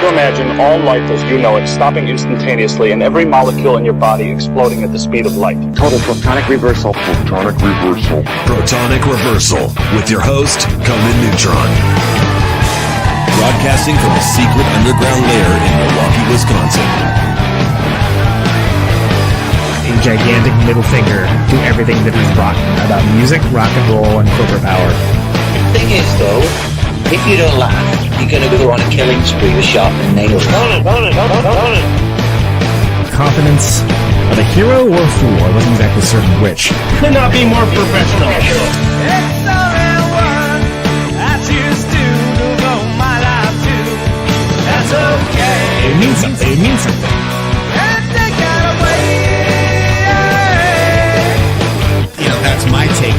to imagine all life as you know it stopping instantaneously and every molecule in your body exploding at the speed of light. Total protonic reversal. Protonic reversal. Protonic Reversal with your host, Conan Neutron. Broadcasting from a secret underground lair in Milwaukee, Wisconsin. A gigantic middle finger to everything that is rotten about music, rock and roll, and corporate power. The thing is, though, if you don't laugh, you're going to go on a killing spree with sharpened nails. Confidence of a hero or a fool. I wasn't exactly certain which. Could not be more professional. It's only one I choose to devote my life to. That's okay. It means something. It means something. And take that away. You know, that's my take.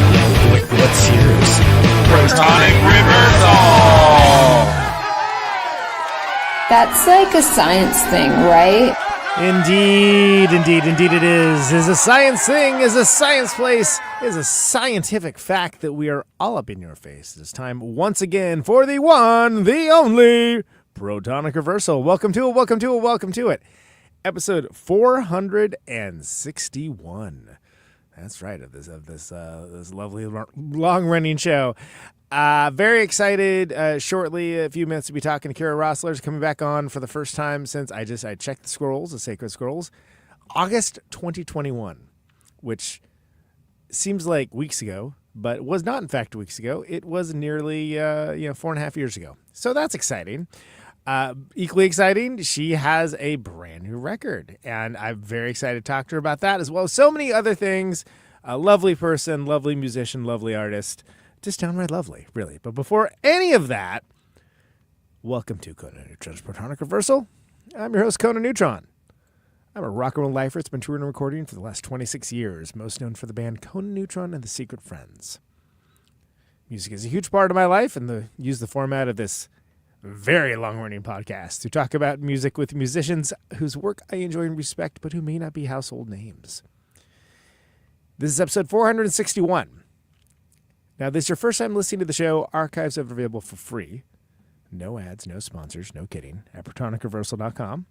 What's yours? Protonic Reversal. That's like a science thing, right? Indeed it is. Is a science thing, is a science place, is a scientific fact that we are all up in your face. It's time once again for the one, the only Protonic Reversal. Welcome to it. Episode 461. That's right, of this lovely long-running show. Very excited. Shortly, a few minutes to be talking to Kira Roessler, coming back on for the first time since I checked the scrolls, the sacred scrolls, August 2021, which seems like weeks ago, but was not in fact weeks ago. It was nearly 4.5 years ago. So that's exciting. Equally exciting, she has a brand new record, and I'm very excited to talk to her about that as well as so many other things. A lovely person, lovely musician, lovely artist. Just downright lovely, really. But before any of that, welcome to Conan Neutron's Protonic Reversal. I'm your host, Conan Neutron. I'm a rock and roll lifer. It's been touring and recording for the last 26 years, most known for the band Conan Neutron and the Secret Friends. Music is a huge part of my life, and use the format of this very long-running podcast to talk about music with musicians whose work I enjoy and respect, but who may not be household names. This is episode 461. Now, this is your first time listening to the show. Archives are available for free. No ads, no sponsors, no kidding, at ProtonicReversal.com.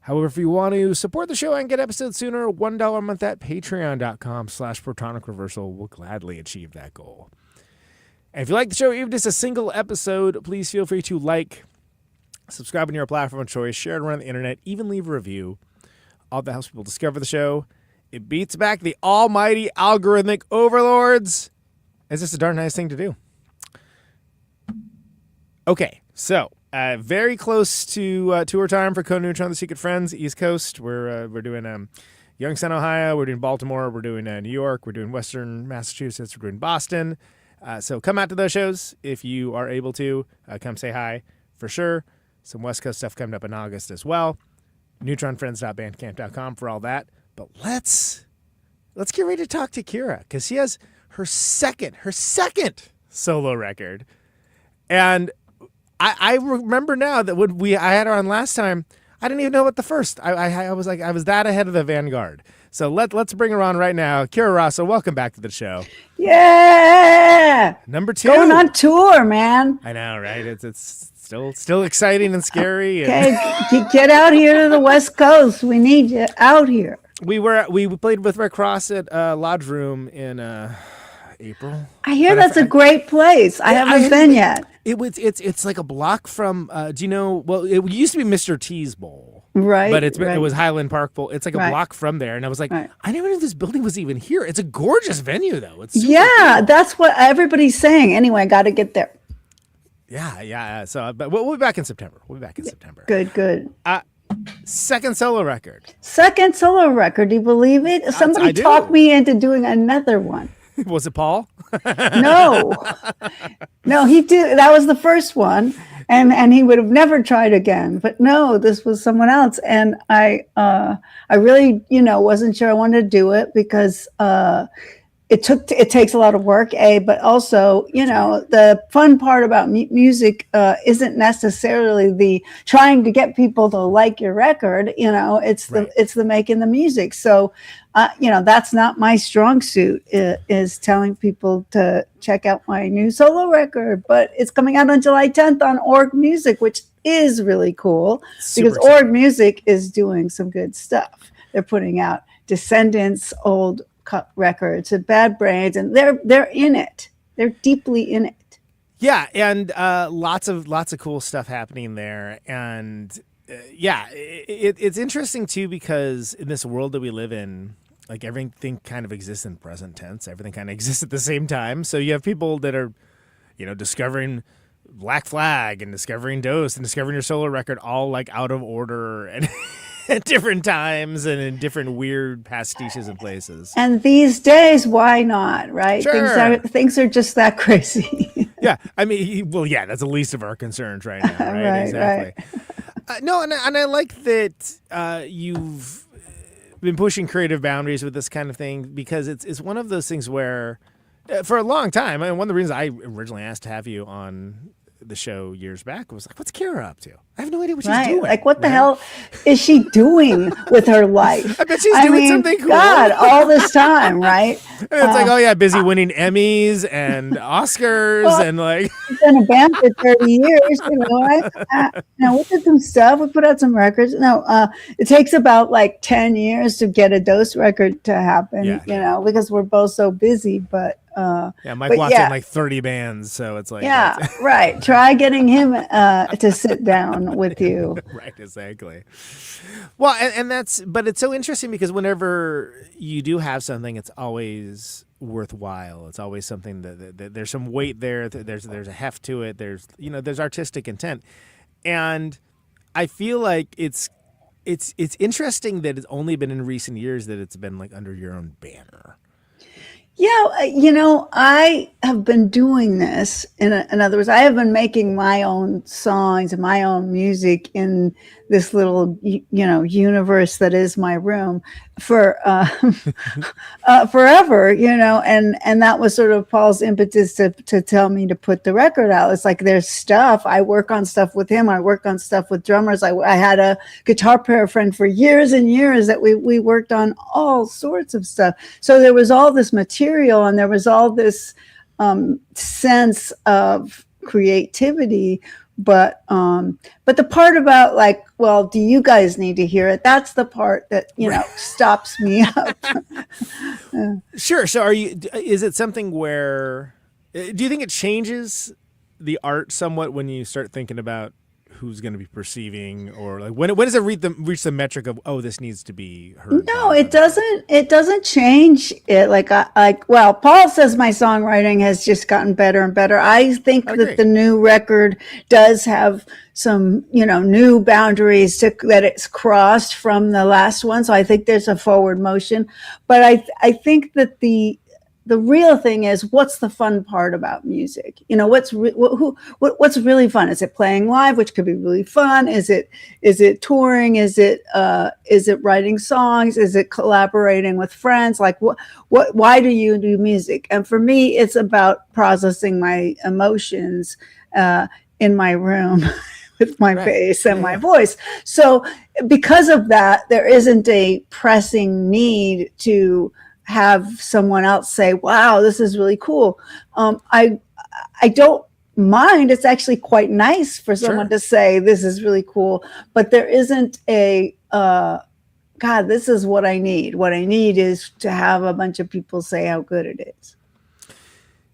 However, if you want to support the show and get episodes sooner, $1 a month at Patreon.com/ProtonicReversal will gladly achieve that goal. And if you like the show, even just a single episode, please feel free to like, subscribe on your platform of choice, share it around the internet, even leave a review. All that helps people discover the show. It beats back the almighty algorithmic overlords. It's just a darn nice thing to do. Okay, so very close to tour time for Conan Neutron, the Secret Friends, East Coast. We're doing Youngstown, Ohio. We're doing Baltimore. We're doing New York. We're doing Western Massachusetts. We're doing Boston. So come out to those shows if you are able to. Come say hi for sure. Some West Coast stuff coming up in August as well. NeutronFriends.bandcamp.com for all that. But let's get ready to talk to Kira, because she has her second solo record. And I remember now that when I had her on last time, I didn't even know about the first. I was that ahead of the vanguard. So let's bring her on right now. Kira Roessler, welcome back to the show. Yeah. Number 2. Going on tour, man. I know, right? It's still exciting and scary. Okay, get out here to the West Coast. We need you out here. We played with Red Cross at Lodge Room in April. I hear that's a great place. I haven't been yet. It's like a block from. Do you know? Well, it used to be Mr. T's Bowl. Right. But it was Highland Park Bowl. It's like a block from there. And I was like, I never knew this building was even here. It's a gorgeous venue, though. It's super cool. That's what everybody's saying. Anyway, I got to get there. Yeah. So, but we'll be back in September. Good. Second solo record. Do you believe it? Somebody talked me into doing another one. Was it Paul? No, he did. That was the first one. And he would have never tried again. But no, this was someone else. And I really, wasn't sure I wanted to do it because it takes a lot of work, but also, the fun part about music isn't necessarily the trying to get people to like your record. It's the making the music. So, that's not my strong suit, is telling people to check out my new solo record, but it's coming out on July 10th on Org Music, which is really cool Super because exciting. Org Music is doing some good stuff. They're putting out Descendants, old records, and Bad Brains, and they're in it. They're deeply in it. Yeah, and lots of cool stuff happening there, and it's interesting too because in this world that we live in, like everything kind of exists in present tense. Everything kind of exists at the same time. So you have people that are, discovering Black Flag and discovering Dose and discovering your solo record all like out of order and at different times and in different weird pastiches and places. And these days, why not? Right? Sure. Things are just that crazy. Yeah, I mean, well, yeah, that's the least of our concerns right now, right? Right, Exactly. No, and I like that you've been pushing creative boundaries with this kind of thing because it's one of those things where, for a long time, and one of the reasons I originally asked to have you on the show years back was like, what's Kira up to? I have no idea what she's doing. Like, what the hell is she doing with her life? I bet she's doing something cool. God, all this time, right? And it's like, oh yeah, busy winning Emmys and Oscars and like. We've been a band for 30 years, we did some stuff. We put out some records. It takes about like 10 years to get a Dose record to happen, because we're both so busy, but. Mike Watt's in like 30 bands, so it's like. Yeah, right. Try getting him to sit down with you. Right, exactly. Well, and but it's so interesting because whenever you do have something, it's always worthwhile. It's always something that there's some weight there. There's a heft to it. There's artistic intent, and I feel like it's interesting that it's only been in recent years that it's been like under your own banner. Yeah, I have been doing this. In other words, I have been making my own songs and my own music in this little, universe that is my room for forever, and that was sort of Paul's impetus to tell me to put the record out. It's like there's stuff. I work on stuff with him. I work on stuff with drummers. I had a guitar player friend for years and years that we worked on all sorts of stuff. So there was all this material and there was all this sense of creativity. But the part about like, well, do you guys need to hear it? That's the part that, stops me up. Sure. So is it something where, do you think it changes the art somewhat when you start thinking about who's going to be perceiving, or like when does it reach the metric of, oh, this needs to be heard? No, it doesn't. It doesn't change it. Well, Paul says my songwriting has just gotten better and better. I think that the new record does have some, new boundaries that it's crossed from the last one. So I think there's a forward motion, but I think that the real thing is, what's the fun part about music? What's really fun? Is it playing live, which could be really fun? Is it touring? Is it writing songs? Is it collaborating with friends? Like why do you do music? And for me, it's about processing my emotions in my room with my bass and my voice. So because of that, there isn't a pressing need to have someone else say, wow, this is really cool. I don't mind. It's actually quite nice for someone to say, this is really cool, but there isn't a, God, this is what I need. What I need is to have a bunch of people say how good it is.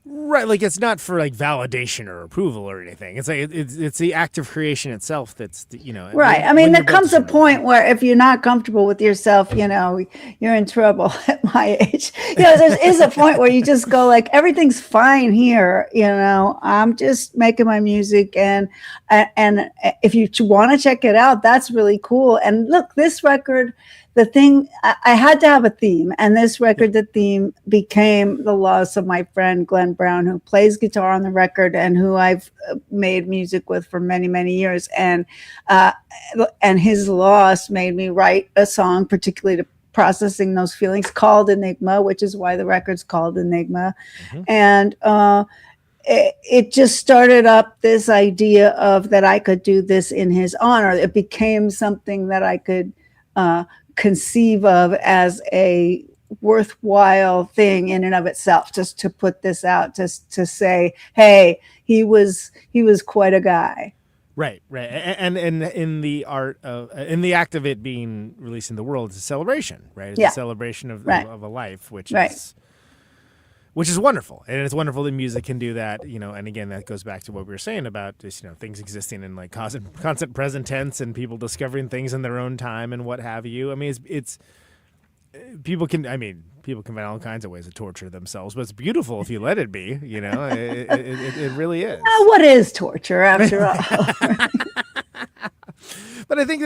Right, like it's not for like validation or approval or anything. It's like it's the act of creation itself that's right. I mean, there comes a point where if you're not comfortable with yourself, you're in trouble. At my age, there is a point where you just go like, everything's fine here. I'm just making my music, and if you want to check it out, that's really cool. And look, this record. The thing, I had to have a theme, and this record, the theme became the loss of my friend Glenn Brown, who plays guitar on the record and who I've made music with for many, many years. And his loss made me write a song, particularly to processing those feelings, called Enigma, which is why the record's called Enigma. Mm-hmm. And it just started up this idea of that I could do this in his honor. It became something that I could conceive of as a worthwhile thing in and of itself, just to put this out, just to say, hey, he was quite a guy. Right. And in the art of, in the act of it being released in the world, it's a celebration, right? It's a celebration of a life, which is wonderful. And it's wonderful that music can do that, and again, that goes back to what we were saying about just, things existing in like constant present tense and people discovering things in their own time and what have you. I mean, it's people can find all kinds of ways to torture themselves, but it's beautiful if you let it be, it really is. What is torture after all? But I think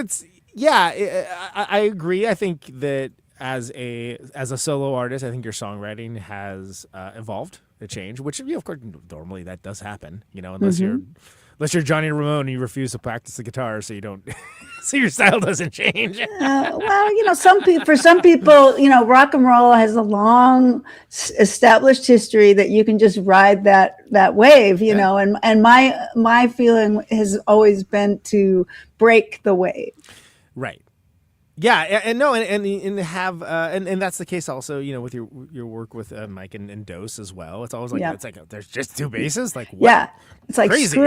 I agree. I think that as a solo artist, I think your songwriting has evolved, changed, which of course normally that does happen, unless you're Johnny Ramone and you refuse to practice the guitar, so you don't, so your style doesn't change. For some people, rock and roll has a long established history that you can just ride that wave, and my feeling has always been to break the wave. Right. Yeah, and that's the case also, with your work with Mike and Dose as well. It's always like there's just two basses, like what? Yeah, it's like crazy.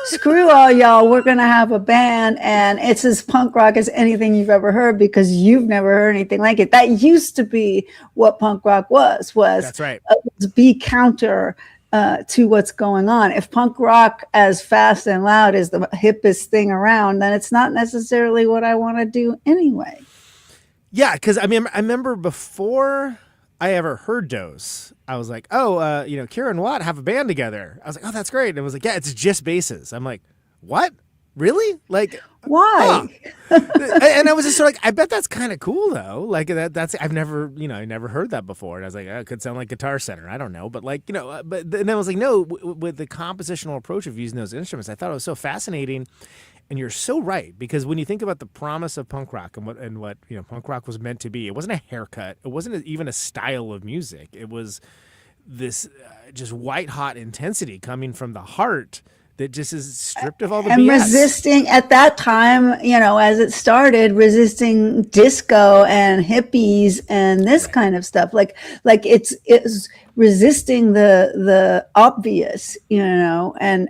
screw all y'all. We're gonna have a band, and it's as punk rock as anything you've ever heard because you've never heard anything like it. That used to be what punk rock was. That's right. Be counter to what's going on. If punk rock as fast and loud is the hippest thing around, then it's not necessarily what I want to do anyway. Yeah, because I remember before I ever heard Dose, I was like, Kira and Watt have a band together. I was like, oh, that's great. And it was like, yeah, it's just basses. I'm like, what? Really? Like, why? And I was just sort of like, I bet that's kind of cool though. Like that's I've never heard that before. And I was like, it could sound like Guitar Center. I don't know, but but then I was like, no, with the compositional approach of using those instruments, I thought it was so fascinating. And you're so right, because when you think about the promise of punk rock and what punk rock was meant to be, it wasn't a haircut. It wasn't even a style of music. It was this just white hot intensity coming from the heart that just is stripped of all the and BS. Resisting at that time, as it started, resisting disco and hippies and this kind of stuff. Like it's resisting the obvious, and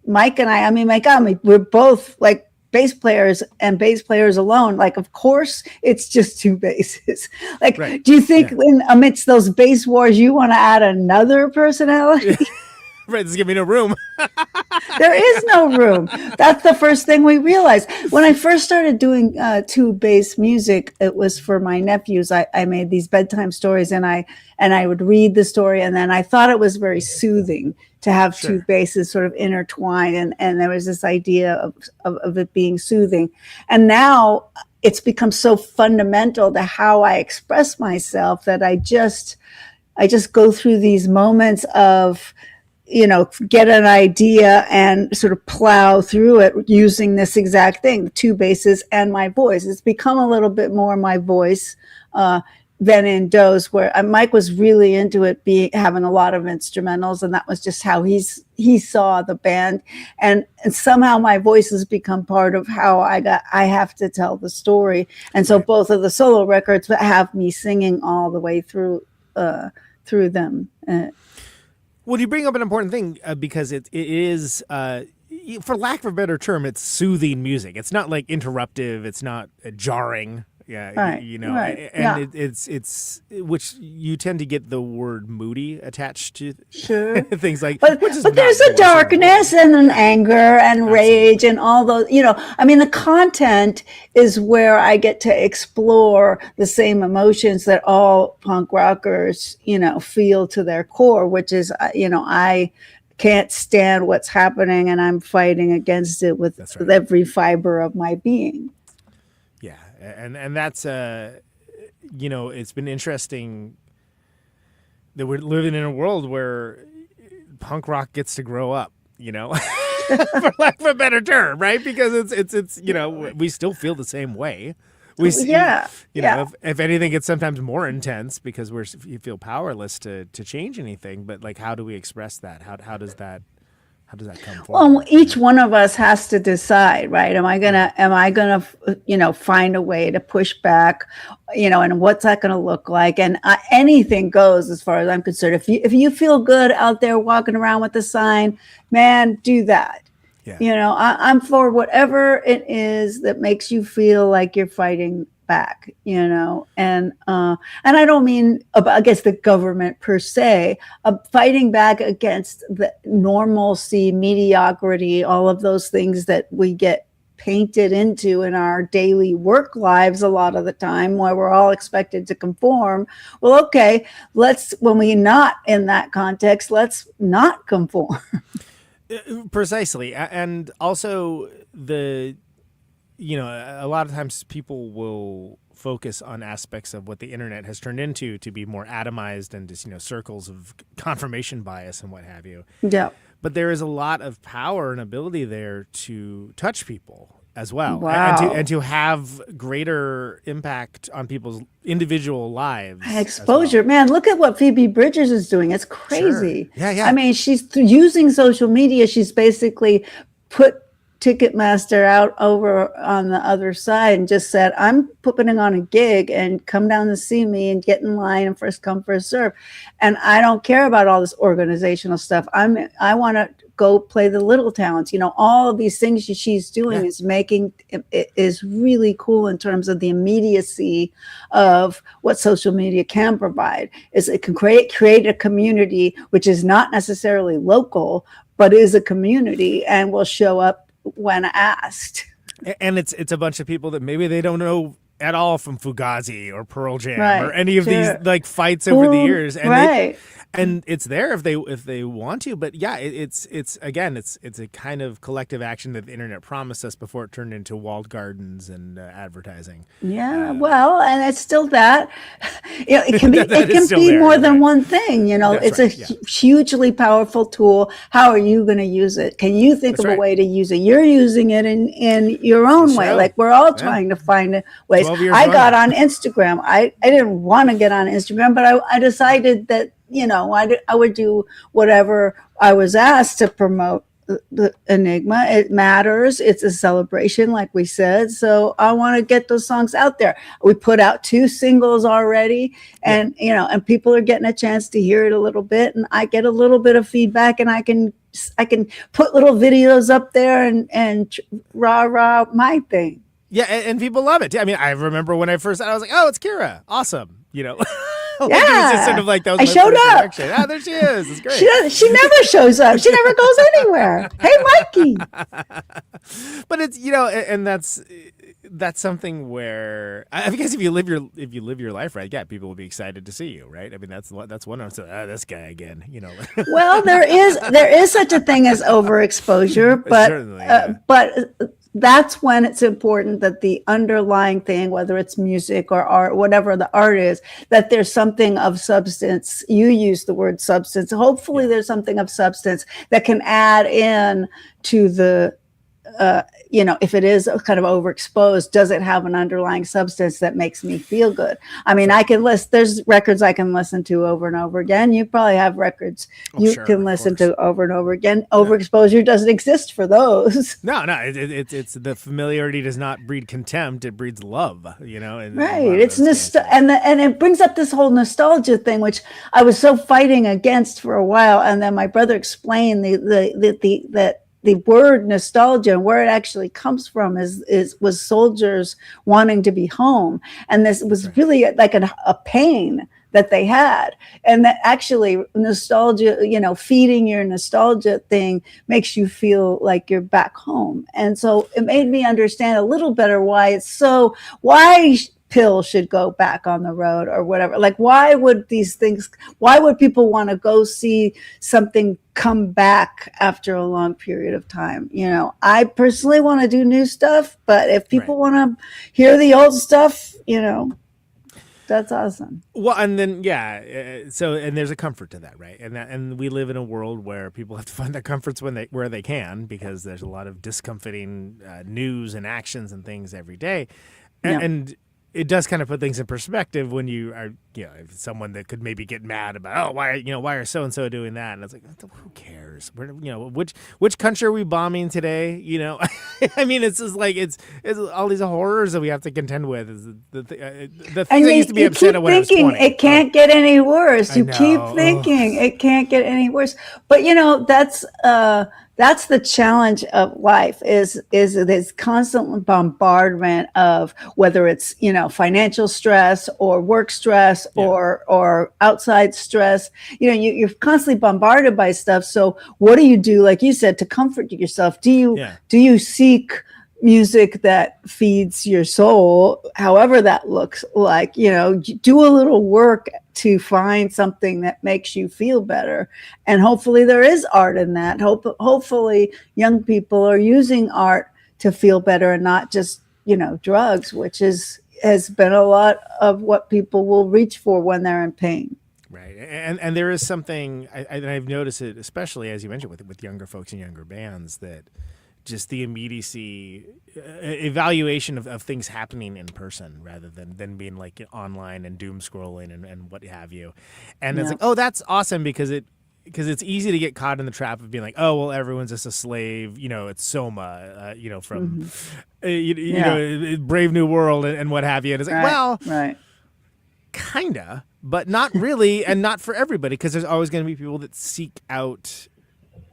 Mike and I my God, we're both like bass players and bass players alone. Like, of course, it's just two basses. Like, right. Do you think amidst those bass wars, you want to add another personality? Right, there's giving me no room. There is no room. That's the first thing we realized. When I first started doing two bass music, it was for my nephews. I made these bedtime stories, and I would read the story, and then I thought it was very soothing to have two basses sort of intertwined, and there was this idea of it being soothing. And now it's become so fundamental to how I express myself that I just go through these moments of get an idea and sort of plow through it using this exact thing, the two basses and my voice. It's become a little bit more my voice than in Dose, where Mike was really into it, having a lot of instrumentals, and that was just how he saw the band. And somehow my voice has become part of how I have to tell the story. And so both of the solo records have me singing all the way through them. Well, you bring up an important thing because it is, for lack of a better term, it's soothing music. It's not like interruptive. It's not jarring. Yeah, right, right. And it's which you tend to get the word moody attached to things like. But there's a darkness and an anger and rage and all those. The content is where I get to explore the same emotions that all punk rockers, feel to their core, which is, I can't stand what's happening and I'm fighting against it with every fiber of my being. Yeah. And that's, it's been interesting that we're living in a world where punk rock gets to grow up, for lack of a better term, right? Because it's we still feel the same way. If anything, it's sometimes more intense because you feel powerless to change anything. But like, how do we express that? How does that come forward? Well, each one of us has to decide, right? Am I gonna, find a way to push back, and what's that gonna look like? And anything goes as far as I'm concerned. If you feel good out there walking around with the sign, man, do that. Yeah. You know, I'm for whatever it is that makes you feel like you're fighting back, you know, and I don't mean against the government per se, fighting back against the normalcy, mediocrity, all of those things that we get painted into in our daily work lives a lot of the time, where we're all expected to conform. Well, okay, when we're not in that context, let's not conform. Precisely. And also a lot of times people will focus on aspects of what the internet has turned into to be more atomized and just, circles of confirmation bias and what have you. Yeah. But there is a lot of power and ability there to touch people as well. Wow. And to have greater impact on people's individual lives. Exposure. Man, look at what Phoebe Bridgers is doing. It's crazy. Sure. Yeah. I mean, she's using social media. She's basically put Ticketmaster out over on the other side and just said, I'm putting on a gig and come down to see me and get in line and first come, first serve. And I don't care about all this organizational stuff. I want to go play the little towns. All of these things she's doing is making it is really cool in terms of the immediacy of what social media can provide. Is it can create a community which is not necessarily local, but is a community and will show up when asked. And it's a bunch of people that maybe they don't know at all from Fugazi or Pearl Jam or any of these like fights over the years. And and it's there if they want to, but yeah, it's a kind of collective action that the internet promised us before it turned into walled gardens and advertising. Yeah, well, and it's still that. It can be more than one thing. It's a hugely powerful tool. How are you going to use it? Can you think of a way to use it? You're using it in your own way. Like we're all trying to find ways. I got on Instagram. I didn't want to get on Instagram, but I decided that I would do whatever I was asked to promote the Enigma. It matters. It's a celebration, like we said. So I want to get those songs out there. We put out 2 singles already, and and people are getting a chance to hear it a little bit, and I get a little bit of feedback, and I can put little videos up there and rah my thing. Yeah, and people love it. I mean, I remember when I first, I was like, "Oh, it's Kira, awesome!" Like, it was just sort of like that was I showed up. Ah, there she is. It's great. She never shows up. She never goes anywhere. Hey, Mikey. But it's and that's something where I guess if you live your life right, yeah, people will be excited to see you, right? I mean, that's one of them. This guy again, Well, there is such a thing as overexposure, but that's when it's important that the underlying thing, whether it's music or art, whatever the art is, that there's something of substance. You use the word substance. Hopefully there's something of substance that can add in to the, if it is kind of overexposed, does it have an underlying substance that makes me feel good? I mean, there's records I can listen to over and over again. You probably have records you can listen to over and over again. Overexposure doesn't exist for those. No, it's the familiarity does not breed contempt; it breeds love. Right. It's and it brings up this whole nostalgia thing, which I was so fighting against for a while, and then my brother explained the word nostalgia and where it actually comes from was soldiers wanting to be home. And this was really like a pain that they had. And that actually nostalgia, feeding your nostalgia thing makes you feel like you're back home. And so it made me understand a little better why Pill should go back on the road or whatever. Like, why would people want to go see something come back after a long period of time? I personally want to do new stuff, but if people want to hear the old stuff, that's awesome. Well, and then, and there's a comfort to that, right? And we live in a world where people have to find their comforts where they can, because there's a lot of discomforting news and actions and things every day. And it does kind of put things in perspective when you are if someone that could maybe get mad about, why are so and so doing that? And it's like, who cares? Which country are we bombing today? I mean, it's just like it's all these horrors that we have to contend with. Is the thing I used to be upset at when I was 20. It can't get any worse. You keep know. thinking it can't get any worse. But that's the challenge of life is this constant bombardment of whether it's financial stress or work stress or outside stress. You're constantly bombarded by stuff. So what do you do, like you said, to comfort yourself? Do you seek music that feeds your soul, however that looks like? Do a little work to find something that makes you feel better, and hopefully there is art in that. Hopefully young people are using art to feel better and not just drugs, which has been a lot of what people will reach for when they're in pain. Right, and there is something I've noticed it, especially as you mentioned with younger folks and younger bands, that just the immediacy, evaluation of things happening in person rather than being like online and doom scrolling and what have you. And it's like, oh, that's awesome because it's easy to get caught in the trap of being like, oh, well, everyone's just a slave. It's Soma, from Brave New World and what have you. And it's like, right. Kinda, but not really, and not for everybody, because there's always going to be people that seek out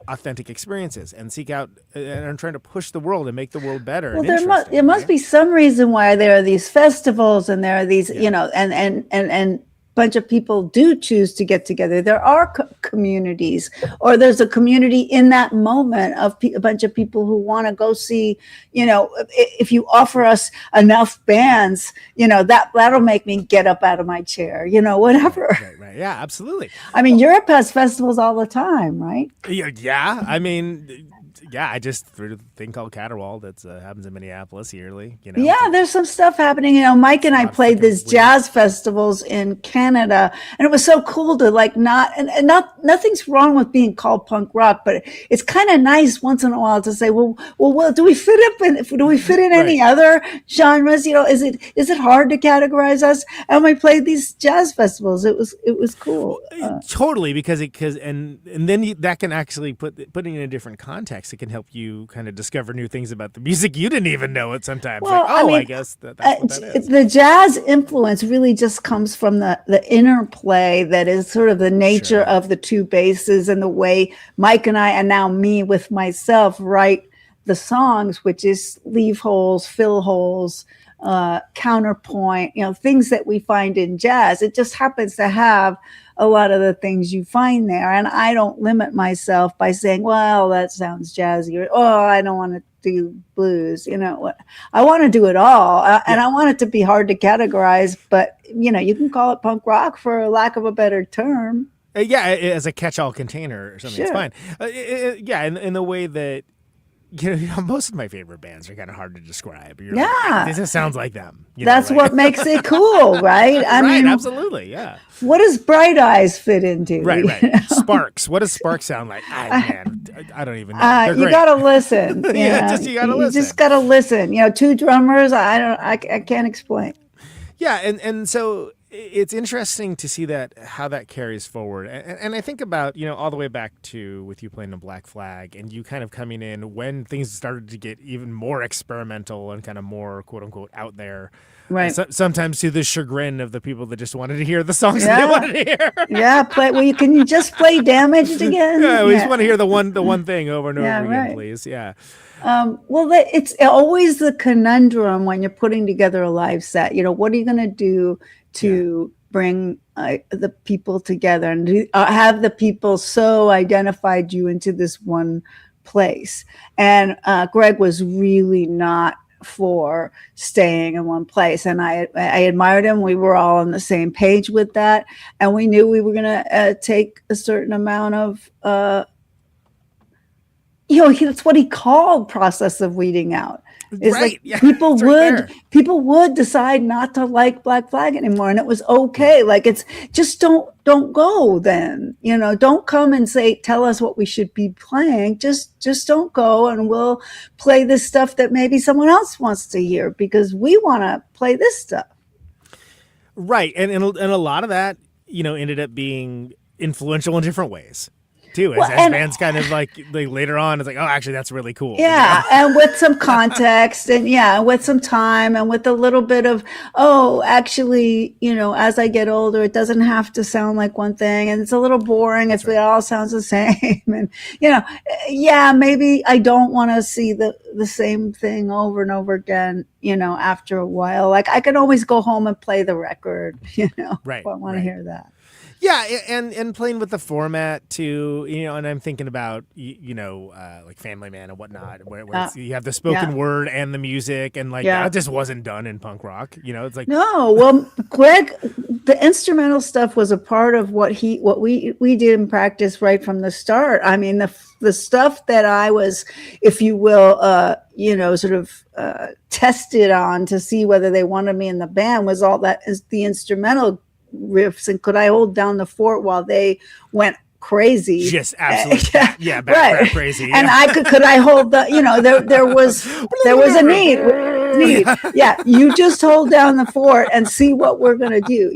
authentic experiences and seek out and are trying to push the world and make the world better. Well, there must be some reason why there are these festivals and there are these, and bunch of people do choose to get together. There are communities, or there's a community in that moment of a bunch of people who want to go see, if you offer us enough bands, that'll make me get up out of my chair, whatever. Right. Yeah, absolutely. I mean, Europe has festivals all the time, right? Yeah. I mean, I just threw a thing called Caterwaul that happens in Minneapolis yearly. Yeah, there's some stuff happening. Mike and I played these jazz festivals in Canada, and it was so cool to nothing's wrong with being called punk rock, but it's kind of nice once in a while to say, well, do we fit in any other genres? Is it hard to categorize us? And we played these jazz festivals. It was cool. Totally, because then that can actually putting in a different context. It can help you kind of discover new things about the music you didn't even know it sometimes. Well, I guess that's what that is. The jazz influence really just comes from the interplay that is sort of the nature of the two basses and the way Mike and I, and now me with myself, write the songs, which is leave holes, fill holes, counterpoint, things that we find in jazz. It just happens to have a lot of the things you find there. And I don't limit myself by saying, well, that sounds jazzy, or, oh, I don't want to do blues. I want to do it all. And I want it to be hard to categorize, but you can call it punk rock for lack of a better term. As a catch-all container or something, it's fine. In the way that, most of my favorite bands are kind of hard to describe. This just sounds like them. That's what makes it cool, right? I mean, absolutely, yeah. What does Bright Eyes fit into? Right. Sparks. What does Sparks sound like? Man, I don't even know. You got to listen. You got to listen. You just got to listen. Two drummers. I can't explain. Yeah, and so it's interesting to see how that carries forward. And I think about, all the way back to with you playing the Black Flag and you kind of coming in when things started to get even more experimental and kind of more quote unquote out there. Right. Sometimes to the chagrin of the people that just wanted to hear the songs that they wanted to hear. Can you just play Damaged again? Yeah, we just want to hear the one thing over and over again, please. Yeah. It's always the conundrum when you're putting together a live set. What are you going to do to bring the people together and have the people so identified you into this one place? And Greg was really not for staying in one place, and I admired him. We were all on the same page with that, and we knew we were going to take a certain amount of that's what he called process of weeding out. It's like people would decide not to like Black Flag anymore, and it was okay. Like, it's just don't go then. Don't come and tell us what we should be playing. Just don't go, and we'll play this stuff that maybe someone else wants to hear because we want to play this stuff. Right. And a lot of that, ended up being influential in different ways. Too, as bands kind of like later on, it's like, oh, actually, that's really cool. Yeah, and with some context, and with some time, and with a little bit of, oh, actually, as I get older, it doesn't have to sound like one thing, and it's a little boring if it all sounds the same. And maybe I don't want to see the same thing over and over again. After a while, like I can always go home and play the record. Right. If I want to hear that. Yeah, and playing with the format too, and I'm thinking about like Family Man and whatnot, where you have the spoken word and the music, and that just wasn't done in punk rock. It's like no. Well, Greg, the instrumental stuff was a part of what we did in practice right from the start. I mean, the stuff that I was, if you will, sort of tested on to see whether they wanted me in the band was all that is the instrumental riffs, and could I hold down the fort while they went crazy? Just absolutely, right. Crazy. And could I hold the? There was a need. Yeah, you just hold down the fort and see what we're gonna do.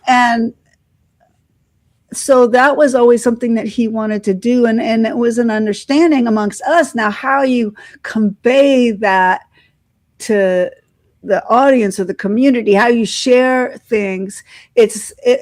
And so that was always something that he wanted to do, and it was an understanding amongst us. Now, how you convey that to the audience or the community, how you share things.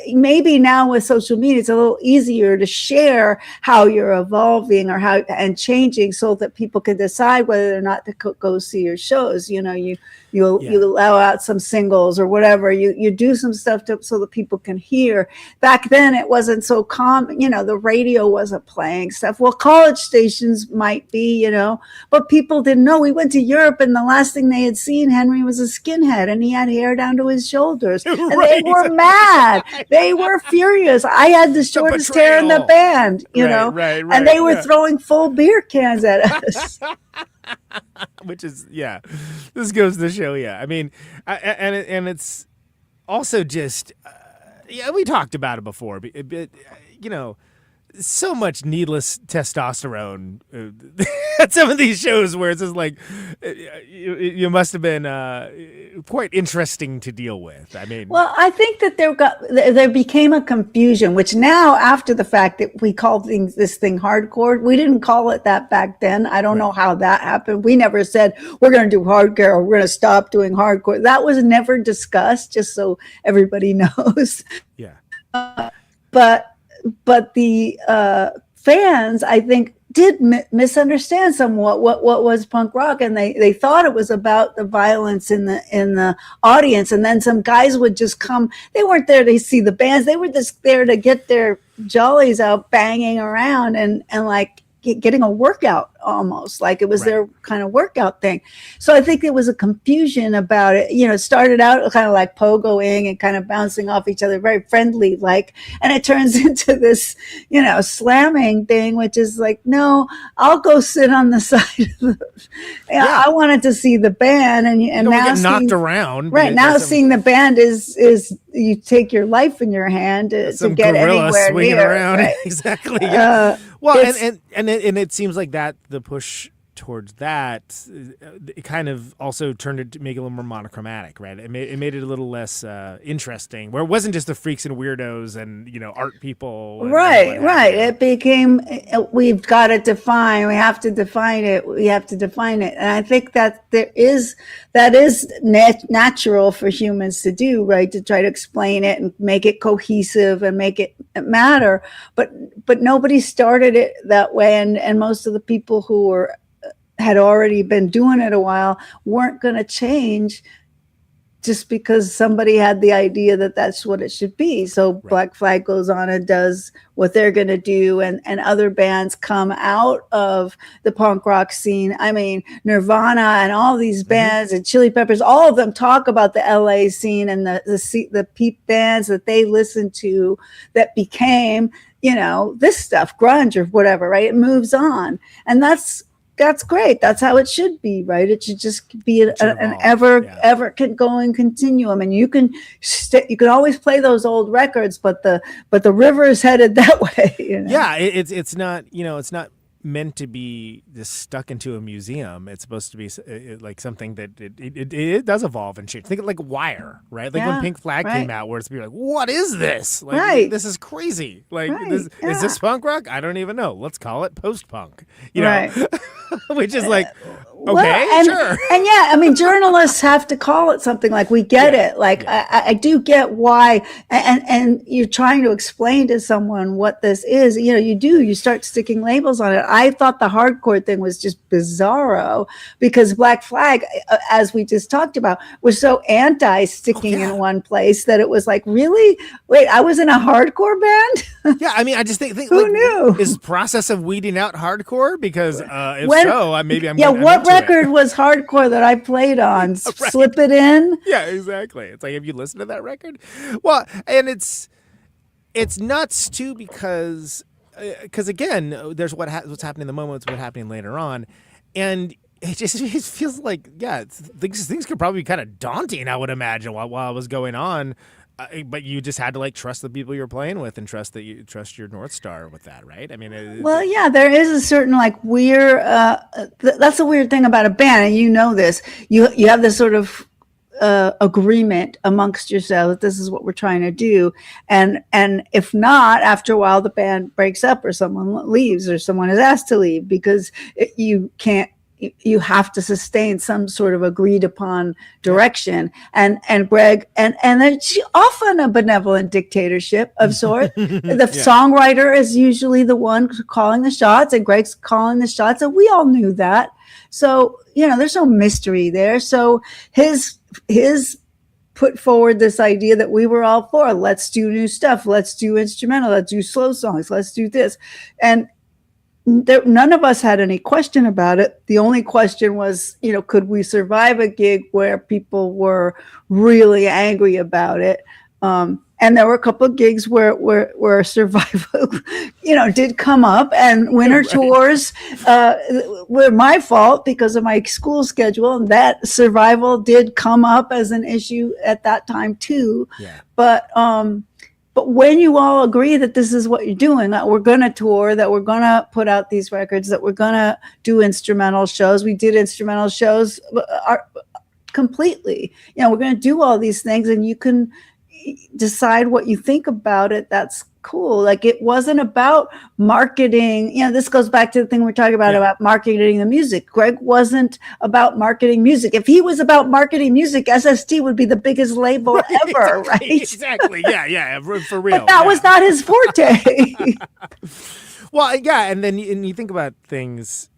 Maybe now with social media, it's a little easier to share how you're evolving and changing so that people can decide whether or not to go see your shows. You allow out some singles or whatever. You do some stuff so that people can hear. Back then, it wasn't so common. The radio wasn't playing stuff. Well, college stations might be, but people didn't know. We went to Europe, and the last thing they had seen, Henry was a skinhead, and he had hair down to his shoulders, and they were mad. They were furious. I had the shortest hair in the band, right, and they were throwing full beer cans at us. Which is, this goes to show, I mean, and it's also just, we talked about it before, but so much needless testosterone at some of these shows where it's just like, you must have been quite interesting to deal with. I mean, well, I think that there became a confusion, which now after the fact that we called this thing hardcore. We didn't call it that back then. I don't know how that happened. We never said we're going to do hardcore or we're going to stop doing hardcore. That was never discussed, just so everybody knows. Yeah. But the fans, I think, did misunderstand somewhat what was punk rock, and they thought it was about the violence in the audience. And then some guys would just come. They weren't there to see the bands. They were just there to get their jollies out, banging around, and like getting a workout, almost like it was their kind of workout thing. So I think there was a confusion about it. It started out kind of like pogoing and kind of bouncing off each other, very friendly, and it turns into this, slamming thing, which is like, no, I'll go sit on the side of I wanted to see the band, and now get knocked around. Right now, seeing the band is you take your life in your hand to get anywhere swinging near. Around. Right? Exactly. Yeah. Well, and it seems like that the push towards that, it kind of also turned it to make it a little more monochromatic, right? It made it a little less interesting, where it wasn't just the freaks and weirdos and art people. Right. It became, we've got to define. We have to define it. And I think that that is natural for humans to do, right? To try to explain it and make it cohesive and make it matter. But nobody started it that way, and most of the people who had already been doing it a while weren't going to change just because somebody had the idea that that's what it should be. So Black Flag goes on and does what they're going to do, and other bands come out of the punk rock scene. I mean, Nirvana and all these bands and Chili Peppers, all of them talk about the LA scene and the peep bands that they listened to that became, this stuff, grunge or whatever, right? It moves on. And that's great. That's how it should be, right? It should just be an ever going continuum. And you can always play those old records, but the river is headed that way. Yeah, it's not it's not meant to be just stuck into a museum. It's supposed to be like something that it does evolve and change. Think of like Wire, right? Like when Pink Flag came out, where it's like, what is this? Like, this is crazy. Like, is this punk rock? I don't even know. Let's call it post-punk. You know, which is like, okay, sure. And yeah, I mean, journalists have to call it something. Like, we get it. Like, I do get why. And you're trying to explain to someone what this is. You know, you start sticking labels on it. I thought the hardcore thing was just bizarro because Black Flag, as we just talked about, was so anti-sticking in one place that it was like, really? Wait, I was in a hardcore band? Yeah, I mean, I just think who like, knew? Is the process of weeding out hardcore? Because if so, maybe I'm what record was hardcore that I played on? Slip It In? Yeah, exactly. It's like, have you listened to that record? Well, and it's nuts too because again, there's what's happening in the moment, what's happening later on, and it feels like things could probably be kind of daunting. I would imagine while it was going on. But you just had to like trust the people you're playing with and trust your North Star with that, right? I mean, there is a certain like weird. That's a weird thing about a band, and you know this. You have this sort of agreement amongst yourselves. This is what we're trying to do, and if not, after a while, the band breaks up, or someone leaves, or someone is asked to leave because you can't. You have to sustain some sort of agreed upon direction. And Greg, and it's often a benevolent dictatorship of sort. The songwriter is usually the one calling the shots, and Greg's calling the shots. And we all knew that. So, there's no mystery there. So his put forward this idea that we were all for. Let's do new stuff. Let's do instrumental. Let's do slow songs. Let's do this. And none of us had any question about it. The only question was, could we survive a gig where people were really angry about it? And there were a couple of gigs where survival, did come up, and winter tours were my fault because of my school schedule, and that survival did come up as an issue at that time too. Yeah. But when you all agree that this is what you're doing, that we're going to tour, that we're going to put out these records, that we're going to do instrumental shows, we did instrumental shows completely. We're going to do all these things, and you can decide what you think about it. That's cool. Like, it wasn't about marketing. This goes back to the thing we're talking about marketing the music. Greg wasn't about marketing music. If he was about marketing music, SST would be the biggest label ever, right? Exactly. Yeah, for real. But that was not his forte. Well, yeah, and then you think about things.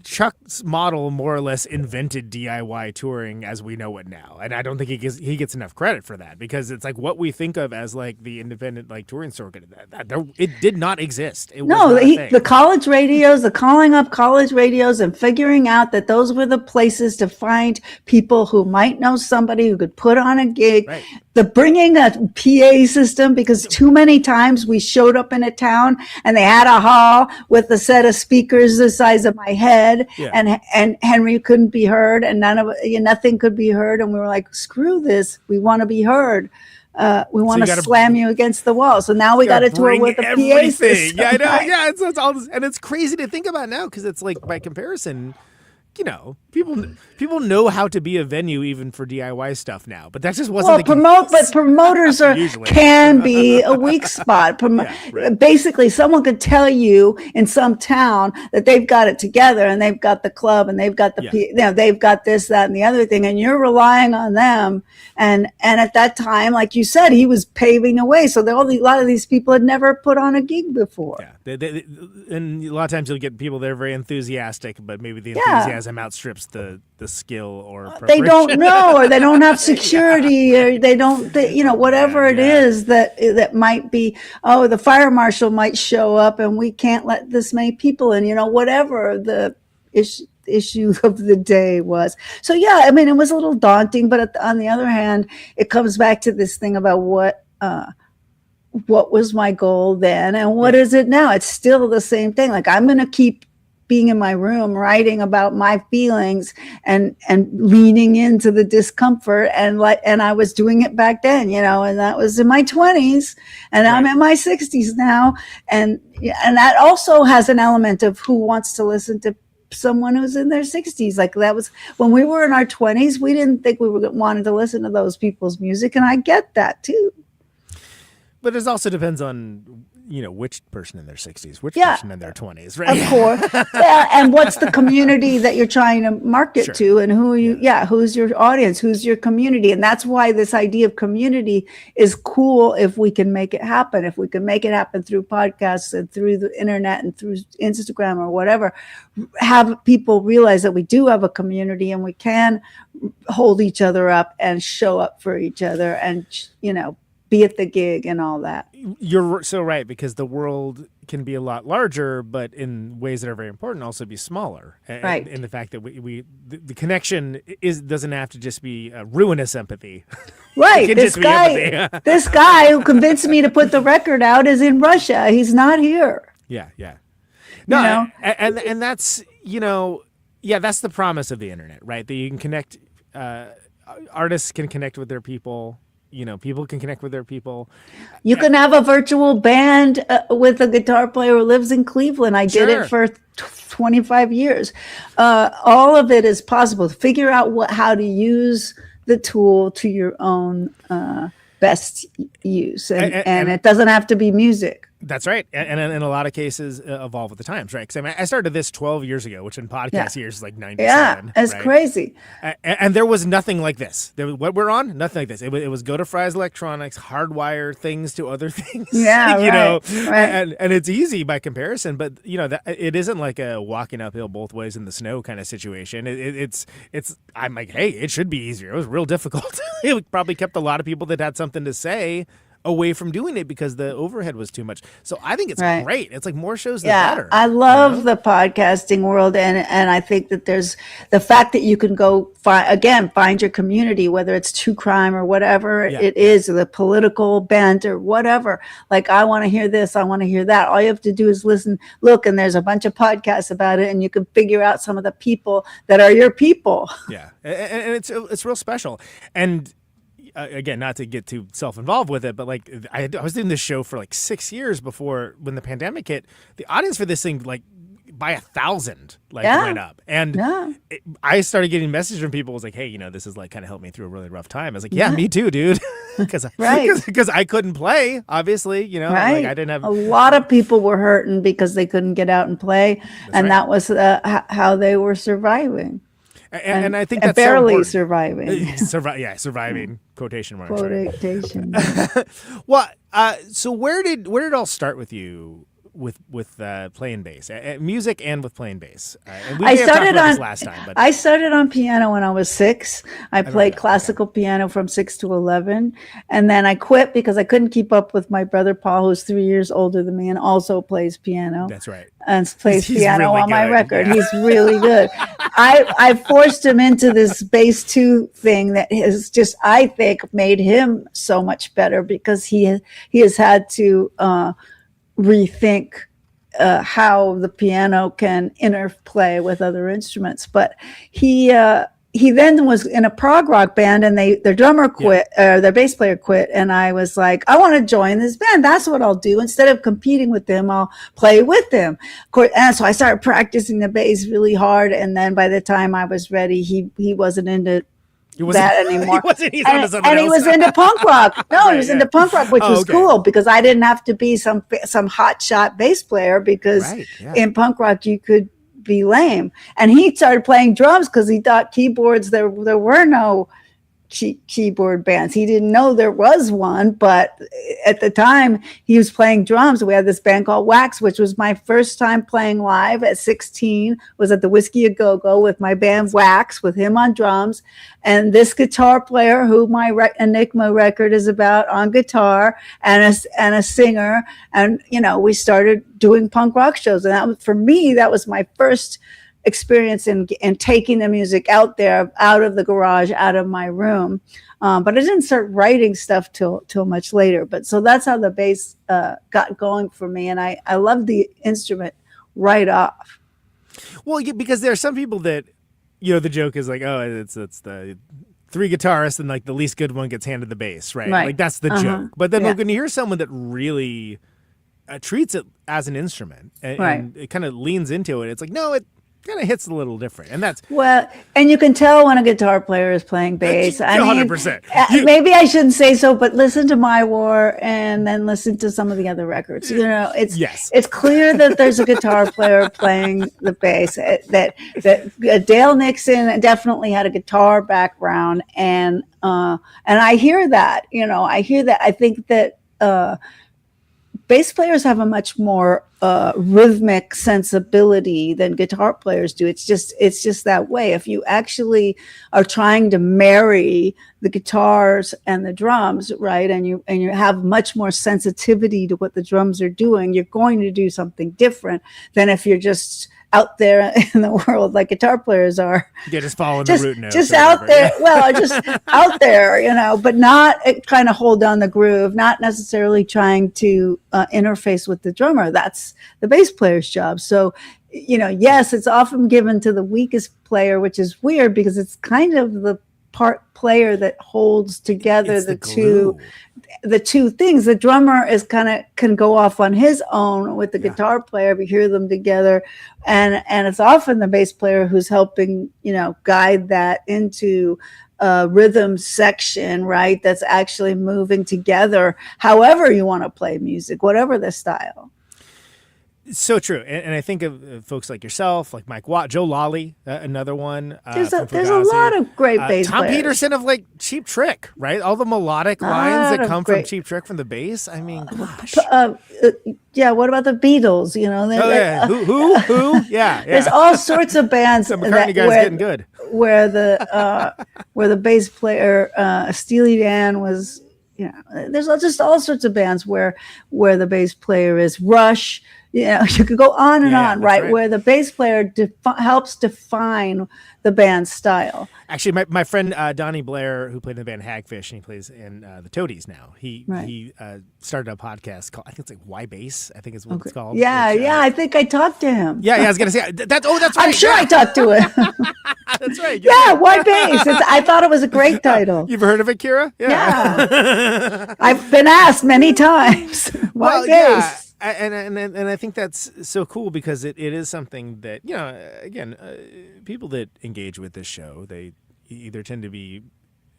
Chuck's model more or less invented DIY touring as we know it now, and I don't think he gets enough credit for that, because it's like what we think of as like the independent like touring circuit. It did not exist. The college radios, the calling up college radios and figuring out that those were the places to find people who might know somebody who could put on a gig. Right. The bringing a PA system, because too many times we showed up in a town and they had a hall with a set of speakers the size of my head, and Henry couldn't be heard, and nothing could be heard, and we were like, screw this, we want to be heard. We want to slam you against the wall. So now we got to tour with a PA system. Yeah, I know. Right? Yeah, it's all this, and it's crazy to think about now, because it's like, by comparison, people know how to be a venue even for DIY stuff now, but that just wasn't but promoters can be a weak spot. Basically, someone could tell you in some town that they've got it together, and they've got the club, and they've got they've got this, that, and the other thing, and you're relying on them. And at that time, like you said, he was paving the way. So a lot of these people had never put on a gig before. Yeah, and a lot of times you'll get people that are very enthusiastic, but maybe the enthusiasm outstrips the skill or preparation. They don't know, or they don't have security, or they don't, whatever it is that might be, the fire marshal might show up and we can't let this many people in, whatever the issue of the day was. So, it was a little daunting, but on the other hand, it comes back to this thing about what was my goal then and what is it now? It's still the same thing. Like, I'm going to keep being in my room, writing about my feelings and leaning into the discomfort. And I was doing it back then, and that was in my 20s, and I'm in my 60s now. And that also has an element of who wants to listen to someone who's in their 60s. Like, that was when we were in our 20s, we didn't think we wanted to listen to those people's music. And I get that too. But it also depends on, which person in their 60s, which person in their 20s, right? Of course. Yeah, and what's the community that you're trying to market to, and who's your audience, who's your community. And that's why this idea of community is cool if we can make it happen. If we can make it happen through podcasts and through the internet and through Instagram or whatever, have people realize that we do have a community and we can hold each other up and show up for each other and, be at the gig and all that. You're so right, because the world can be a lot larger, but in ways that are very important, also be smaller. Right. In the fact that the connection doesn't have to just be ruinous empathy. Right. This guy who convinced me to put the record out is in Russia. He's not here. Yeah. No, and that's, that's the promise of the internet, right? That you can connect, artists can connect with their people. People can connect with their people. You can have a virtual band with a guitar player who lives in Cleveland. I did it for 25 years. All of it is possible. Figure out how to use the tool to your own best use. And it doesn't have to be music. That's right. And in a lot of cases, evolve with the times, right? Because I started this 12 years ago, which in podcast years is like 97. Yeah, it's crazy. And there was nothing like this. What we're on, nothing like this. It was go to Fry's Electronics, hardwire things to other things. Yeah, right. And it's easy by comparison, but it isn't like a walking uphill both ways in the snow kind of situation. It's. I'm like, hey, it should be easier. It was real difficult. It probably kept a lot of people that had something to say away from doing it because the overhead was too much. So I think it's great. It's like more shows the better. I love the podcasting world, and I think that there's the fact that you can go find your community, whether it's true crime or whatever it is, or the political bent or whatever. Like, I want to hear this, I want to hear that. All you have to do is listen, look, and there's a bunch of podcasts about it, and you can figure out some of the people that are your people. Yeah, and it's real special. And again, not to get too self-involved with it, but like I was doing this show for like 6 years before when the pandemic hit. The audience for this thing, like by 1,000, went up, and I started getting messages from people. It was like, hey, this is like kind of helped me through a really rough time. I was like, yeah, me too, dude, because I couldn't play, obviously, like I didn't have. A lot of people were hurting because they couldn't get out and play, that was how they were surviving. And I think that's barely so surviving. Surviving quotation marks. Quotation. Right? Well, so where did it all start with you with playing bass, music, and with playing bass? And we started on this last time, but I started on piano when I was 6. I played classical piano from 6 to 11, and then I quit because I couldn't keep up with my brother Paul, who's 3 years older than me and also plays piano. That's right. And plays piano really on my good. record. Yeah. He's really good. I forced him into this bass 2 thing that has just, I think, made him so much better because he has had to rethink how the piano can interplay with other instruments. But he then was in a prog rock band, and their drummer quit, their bass player quit. And I was like, I want to join this band. That's what I'll do. Instead of competing with them, I'll play with them. And so I started practicing the bass really hard. And then by the time I was ready, he wasn't into that anymore. He was into punk rock. No, he was into punk rock, which was cool because I didn't have to be some hot shot bass player because in punk rock you could be lame. And he started playing drums because he thought keyboards, there were no keyboard bands. He didn't know there was one, but at the time he was playing drums. We had this band called Wax, which was my first time playing live at 16, was at the Whiskey A Go-Go with my band Wax, with him on drums, and this guitar player who my Enigma record is about on guitar, and a singer. And, we started doing punk rock shows. And that was, for me, that was my first experience in taking the music out there, out of the garage, out of my room. But I didn't start writing stuff till much later. But so that's how the bass got going for me. And I loved the instrument right off. Well, because there are some people that, the joke is like, oh, it's the three guitarists and like the least good one gets handed the bass, right? Like that's the joke. But then when you hear someone that really treats it as an instrument and it kind of leans into it, it's like, no, it kind of hits a little different. And that's and you can tell when a guitar player is playing bass. 100%. Maybe I shouldn't say so, but listen to My War and then listen to some of the other records. It's clear that there's a guitar player playing the bass. That Dale Nixon definitely had a guitar background, and I hear that. I think that bass players have a much more rhythmic sensibility than guitar players do. It's just that way. If you actually are trying to marry the guitars and the drums, right, and you have much more sensitivity to what the drums are doing, you're going to do something different than if you're just out there in the world like guitar players are. Yeah, just following the root notes. Just out there. Well, just out there, but not trying to hold down the groove, not necessarily trying to interface with the drummer. That's the bass player's job. So, yes, it's often given to the weakest player, which is weird because it's kind of the part player that holds together the two things. The drummer is can go off on his own with the guitar player. We hear them together, and it's often the bass player who's helping guide that into a rhythm section, right? That's actually moving together. However you want to play music, whatever the style. So true, and I think of folks like yourself, like Mike Watt, Joe Lawley, another one. There's a lot of great bass Tom players. Peterson of like Cheap Trick, right? All the melodic lines that come from Cheap Trick from the bass. I mean, gosh. What about the Beatles? Who? Yeah. There's all sorts of bands. The McCartney guy's getting good. Where the bass player Steely Dan was. There's just all sorts of bands where the bass player is Rush. You could go on and on, right? Where the bass player helps define the band's style. Actually, my friend Donnie Blair, who played in the band Hagfish, and he plays in the Toadies now. He started a podcast called, I think it's like Why Bass, I think is what it's called. I think I talked to him. Yeah, I was gonna say that's right. I'm sure I talked to him. That's right. Why Bass? I thought it was a great title. You've heard of it, Kira? Yeah. I've been asked many times. Why Bass? Yeah. And I think that's so cool because it is something that, again, people that engage with this show, they either tend to be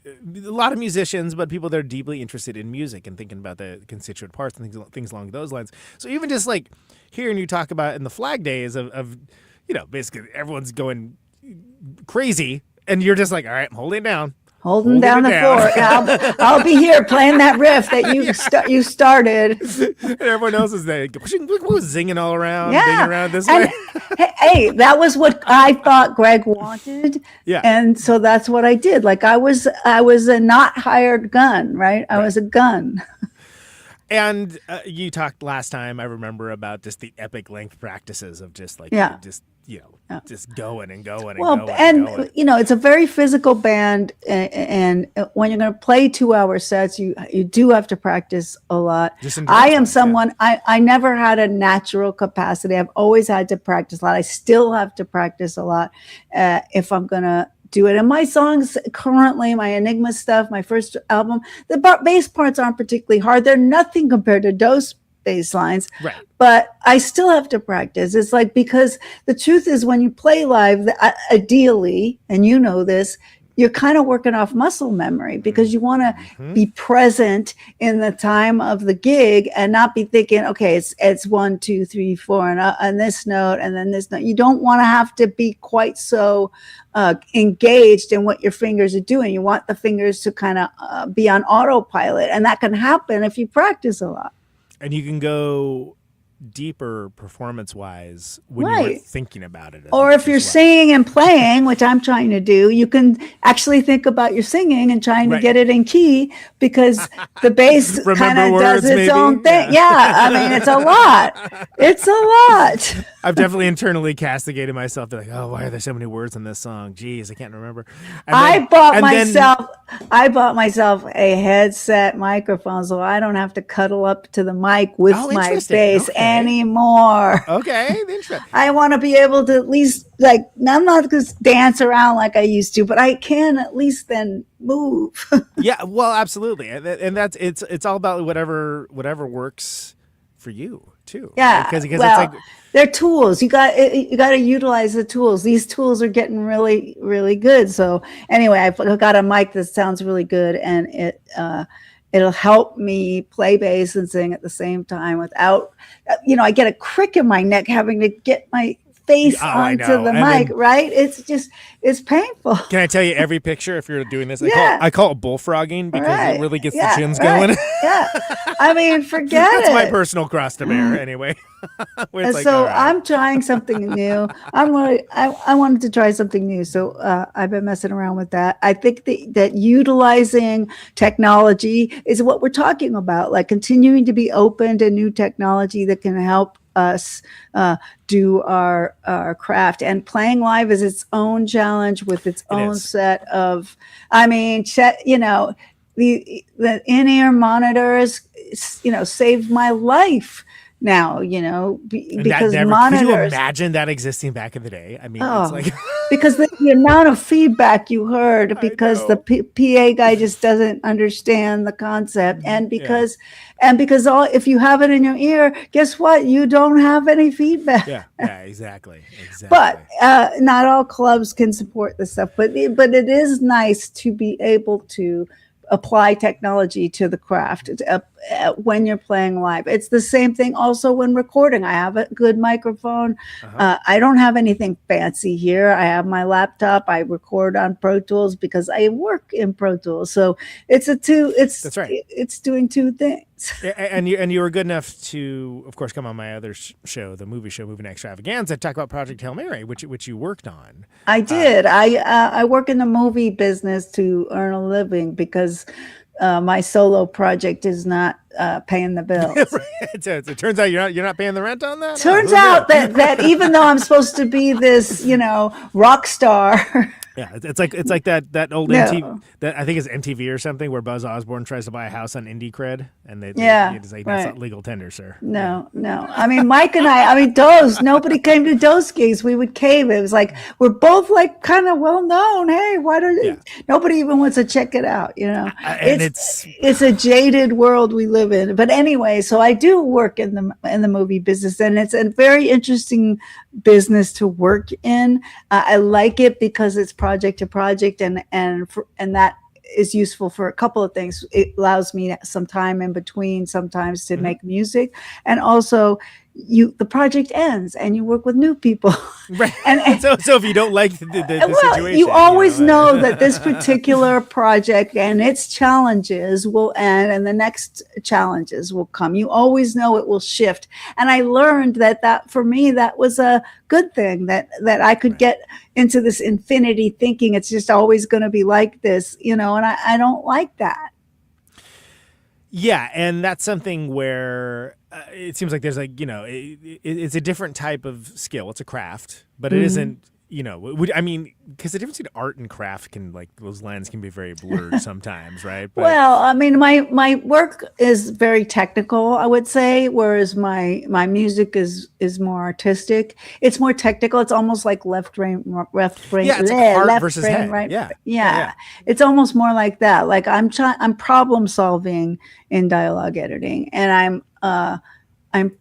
a lot of musicians, but people that are deeply interested in music and thinking about the constituent parts and things along those lines. So even just like hearing you talk about in the Flag days of basically everyone's going crazy and you're just like, all right, I'm holding it down. Holding down the fort. I'll be here playing that riff that you started. And everyone else is there zinging all around, dinging around this way. Hey, that was what I thought Greg wanted. Yeah. And so that's what I did. Like I was a not hired gun, right? I was a gun. And you talked last time, I remember, about just the epic length practices of just like, just going and going and going. It's a very physical band. And when you're going to play 2-hour sets, you do have to practice a lot. I am someone, I never had a natural capacity. I've always had to practice a lot. I still have to practice a lot if I'm going to do it. And my songs currently, my Enigma stuff, my first album, the bass parts aren't particularly hard. They're nothing compared to those bass lines, right? But I still have to practice. It's like, because the truth is when you play live, ideally, and you know this, you're kind of working off muscle memory because you want to be present in the time of the gig and not be thinking, okay, it's 1, 2, 3, 4, and this note, and then this note. You don't want to have to be quite so engaged in what your fingers are doing. You want the fingers to kind of be on autopilot, and that can happen if you practice a lot. And you can go deeper performance-wise when you weren't thinking about it. Or if you're singing and playing, which I'm trying to do, you can actually think about your singing and trying to get it in key, because the bass kind of does its own thing. Yeah, I mean, it's a lot. It's a lot. I've definitely internally castigated myself. They're like, oh, why are there so many words in this song? Geez, I can't remember. And I bought myself I bought myself a headset microphone so I don't have to cuddle up to the mic with my interesting. bass anymore. Okay, interesting. I want to be able to at least, like, I'm not going to dance around like I used to, but I can at least then move. Yeah, well, absolutely, and that's it's all about whatever works for you too. Yeah, because well, it's like they're tools. You got to utilize the tools. These tools are getting really, really good. So anyway, I've got a mic that sounds really good, and it'll help me play bass and sing at the same time without, I get a crick in my neck having to get my face onto the mic, right? It's painful. Can I tell you every picture if you're doing this? Yeah. I call it bullfrogging because it really gets the chins right. going. Yeah. I mean, forget That's it. my personal cross to bear anyway. Where it's And like, so all right. I'm trying something new. I wanted to try something new. So I've been messing around with that. I think that utilizing technology is what we're talking about, like continuing to be open to new technology that can help us do our craft. And playing live is its own challenge with its own set of, the in-ear monitors, saved my life now, because monitors. Could you imagine that existing back in the day? I mean, it's like because the amount of feedback you heard, because the PA guy just doesn't understand the concept, and because if you have it in your ear, guess what? You don't have any feedback. Yeah, exactly. But not all clubs can support this stuff. But it is nice to be able to apply technology to the craft when you're playing live. It's the same thing also when recording. I have a good microphone. I don't have anything fancy here. I have my laptop. I record on Pro Tools because I work in Pro Tools. So that's right. It's doing two things. And you were good enough to, of course, come on my other show, the movie show, Moving Extravaganza, talk about Project Hail Mary, which you worked on. I did. I work in the movie business to earn a living because my solo project is not paying the bills. It turns out you're not paying the rent on that. Turns out that even though I'm supposed to be this, rock star. Yeah, it's like that old MTV, that I think it's MTV or something, where Buzz Osborne tries to buy a house on Indie Cred, and it's like, that's not legal tender, sir. No. I mean, Mike and Doze, nobody came to Doze gigs. We would cave. It was like, we're both like kind of well known. Hey, why don't nobody even wants to check it out? And it's a jaded world we live in. But anyway, so I do work in the movie business, and it's a very interesting business to work in. I like it because it's project to project, and that is useful for a couple of things. It allows me some time in between sometimes to make music, and also the project ends and you work with new people. Right. And so if you don't like the situation, you always know that this particular project and its challenges will end and the next challenges will come. You always know it will shift. And I learned that for me, that was a good thing, that I could get into this infinity thinking it's just always going to be like this, and I don't like that. Yeah. And that's something where it seems like there's it's a different type of skill. It's a craft, but it isn't, because the difference between art and craft can, like, those lines can be very blurred sometimes, right? But, well, I mean, my work is very technical, I would say, whereas my music is more artistic. It's more technical. It's almost like left brain. Yeah, it's like heart versus head. Right. Yeah. It's almost more like that. Like I'm problem solving in dialogue editing, and I'm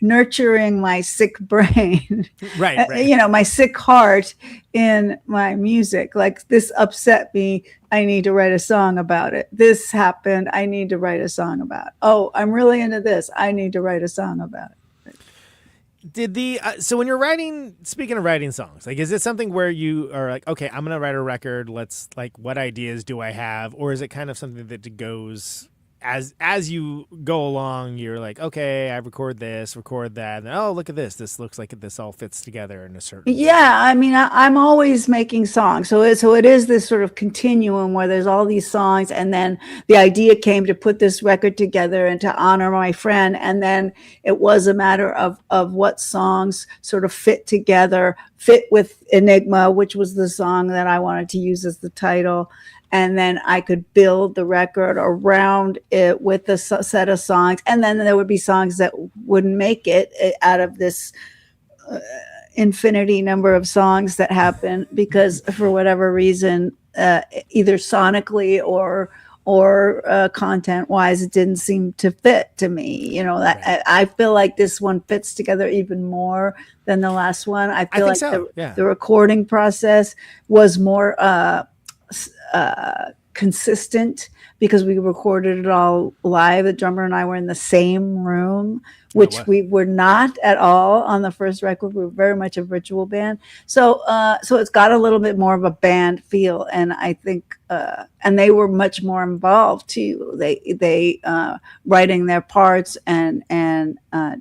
nurturing my sick brain, right. My sick heart in my music. Like, this upset me, I need to write a song about it. This happened, I need to write a song about it. Oh, I'm really into this, I need to write a song about it. So when you're writing, speaking of writing songs, like, is it something where you are like, okay, I'm gonna write a record, what ideas do I have? Or is it kind of something that goes as you go along, you're like, okay, I record that, and oh, look at this looks like this all fits together in a certain way. I mean, I'm always making songs, so it is this sort of continuum where there's all these songs, and then the idea came to put this record together and to honor my friend, and then it was a matter of what songs sort of fit together, fit with Enigma, which was the song that I wanted to use as the title. and then I could build the record around it with a set of songs, and then there would be songs that wouldn't make it out of this infinity number of songs that happen because for whatever reason, either sonically or content wise, it didn't seem to fit to me. That I feel like this one fits together even more than the last one. I feel like so. The recording process was more consistent because we recorded it all live. The drummer and I were in the same room, which we were not at all on the first record. We were very much a virtual band. So it's got a little bit more of a band feel. And I think, and they were much more involved too. They writing their parts and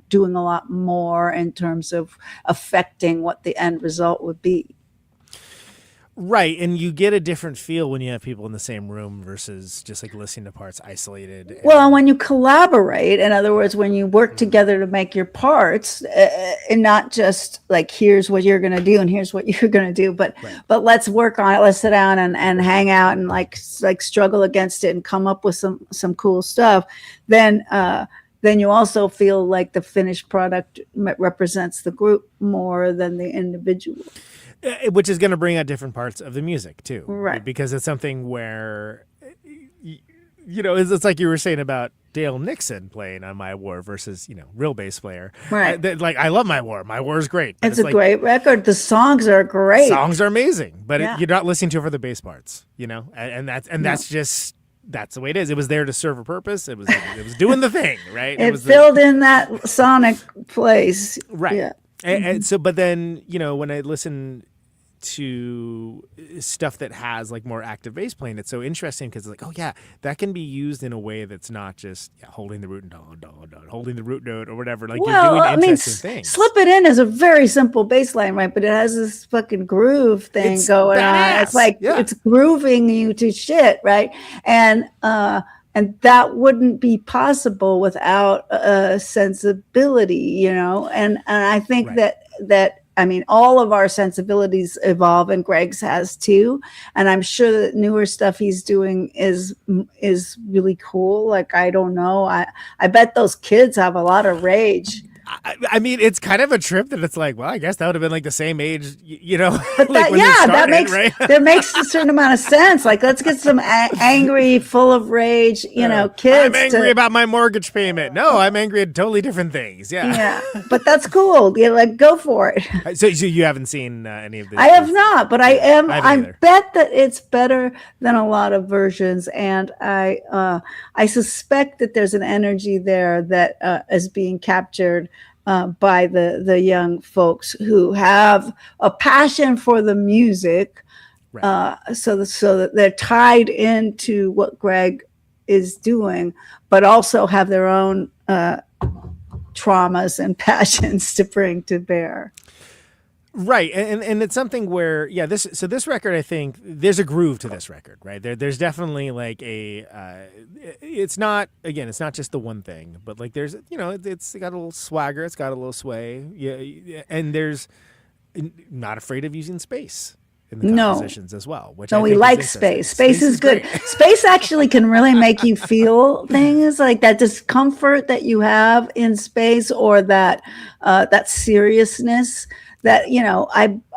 doing a lot more in terms of affecting what the end result would be. Right, and you get a different feel when you have people in the same room versus just like listening to parts isolated. Well, when you collaborate, in other words, when you work together to make your parts, and not just like here's what you're going to do and here's what you're going to do, but let's work on it. Let's sit down and hang out and like struggle against it and come up with some cool stuff. Then you also feel like the finished product represents the group more than the individual. Which is going to bring out different parts of the music too, right? Because it's something where, it's like you were saying about Dale Nixon playing on My War versus real bass player, right? I love My War. My War is great. It's a great record. The songs are great. Songs are amazing, but you're not listening to it for the bass parts, and that's just. That's the way it is. It was there to serve a purpose. It was doing the thing, right? It filled in that sonic place, right? Yeah. And so, but then, when I listen to stuff that has like more active bass playing, it's so interesting because it's like, oh yeah, that can be used in a way that's not just holding the root and holding the root note or whatever. Like you're doing interesting things. Slip It In is a very simple bass line, right? But it has this fucking groove thing going on. It's like it's grooving you to shit, right? And that wouldn't be possible without a sensibility, and I think that I mean, all of our sensibilities evolve, and Greg's has too. And I'm sure that newer stuff he's doing is really cool. Like, I don't know. I bet those kids have a lot of rage. I mean, it's kind of a trip that it's like, well, I guess that would have been like the same age, But like that makes a certain amount of sense. Like, let's get some angry, full of rage, kids. I'm angry about my mortgage payment. No, I'm angry at totally different things. Yeah. Yeah, but that's cool. Go for it. So you haven't seen any of this? I have not, but I bet that it's better than a lot of versions, and I suspect that there's an energy there that is being captured by the young folks who have a passion for the music, so that they're tied into what Greg is doing, but also have their own traumas and passions to bring to bear. Right, and it's something where this record, I think there's a groove to this record, right? There's definitely like it's not just the one thing, but like there's it's got a little swagger, it's got a little sway, and there's not afraid of using space in the compositions as well. Which we like space. Space is good. Space actually can really make you feel things like that discomfort that you have in space, or that seriousness. That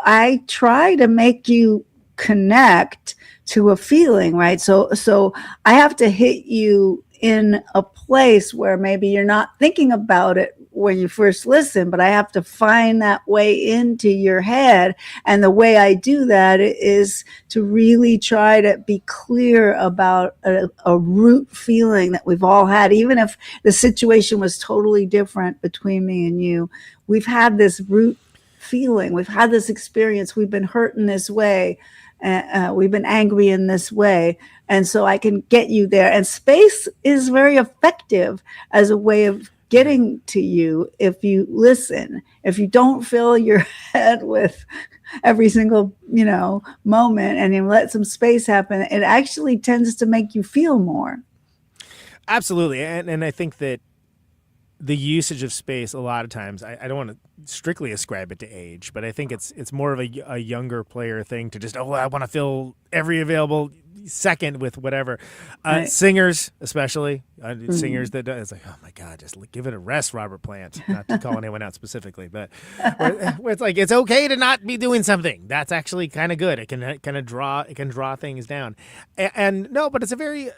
I try to make you connect to a feeling, right? So I have to hit you in a place where maybe you're not thinking about it when you first listen, but I have to find that way into your head. And the way I do that is to really try to be clear about a root feeling that we've all had, even if the situation was totally different between me and you. We've had this root feeling, we've had this experience, we've been hurt in this way, we've been angry in this way, and so I can get you there. And space is very effective as a way of getting to you if you listen. If you don't fill your head with every single moment and you let some space happen, it actually tends to make you feel more. Absolutely, and I think that the usage of space a lot of times, I don't want to strictly ascribe it to age, but I think it's more of a younger player thing to just, I want to fill every available second with whatever. Right. Singers, especially, singers that it's like, oh my God, just give it a rest, Robert Plant. Not to call anyone out specifically, but where it's like, it's okay to not be doing something. That's actually kind of good. It can kind of draw things down. And no, but it's a very...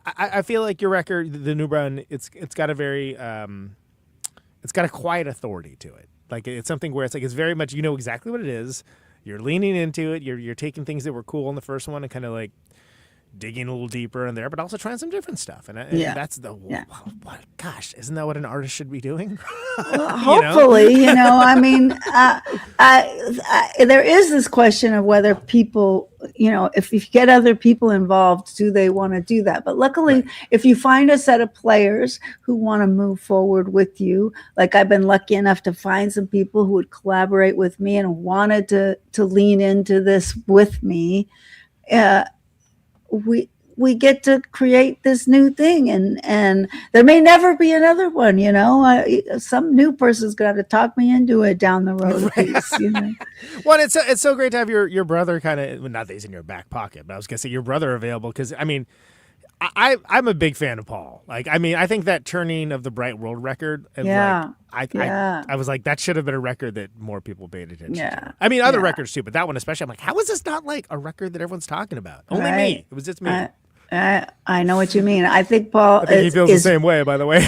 I feel like your record, the new run, it's got a very, it's got a quiet authority to it. Like it's something where it's like it's very much, you know exactly what it is. You're leaning into it. You're taking things that were cool in the first one and kind of like digging a little deeper in there, but also trying some different stuff. And that's gosh, isn't that what an artist should be doing? Well, hopefully, I mean, there is this question of whether people, if you get other people involved, do they want to do that? But luckily, if you find a set of players who want to move forward with you, like I've been lucky enough to find some people who would collaborate with me and wanted to lean into this with me, we get to create this new thing, and there may never be another one. Some new person's gonna have to talk me into it down the road. Right. Well, it's so great to have your brother kind of, not that he's in your back pocket, but I was gonna say your brother available, because I mean, I'm a big fan of Paul. Like, I mean, I think that turning of the Bright World record, I was like, that should have been a record that more people paid attention to. I mean, other records too, but that one especially, I'm like, how is this not like a record that everyone's talking about? Only me. It was just me. I know what you mean. I think Paul he feels the same way, by the way.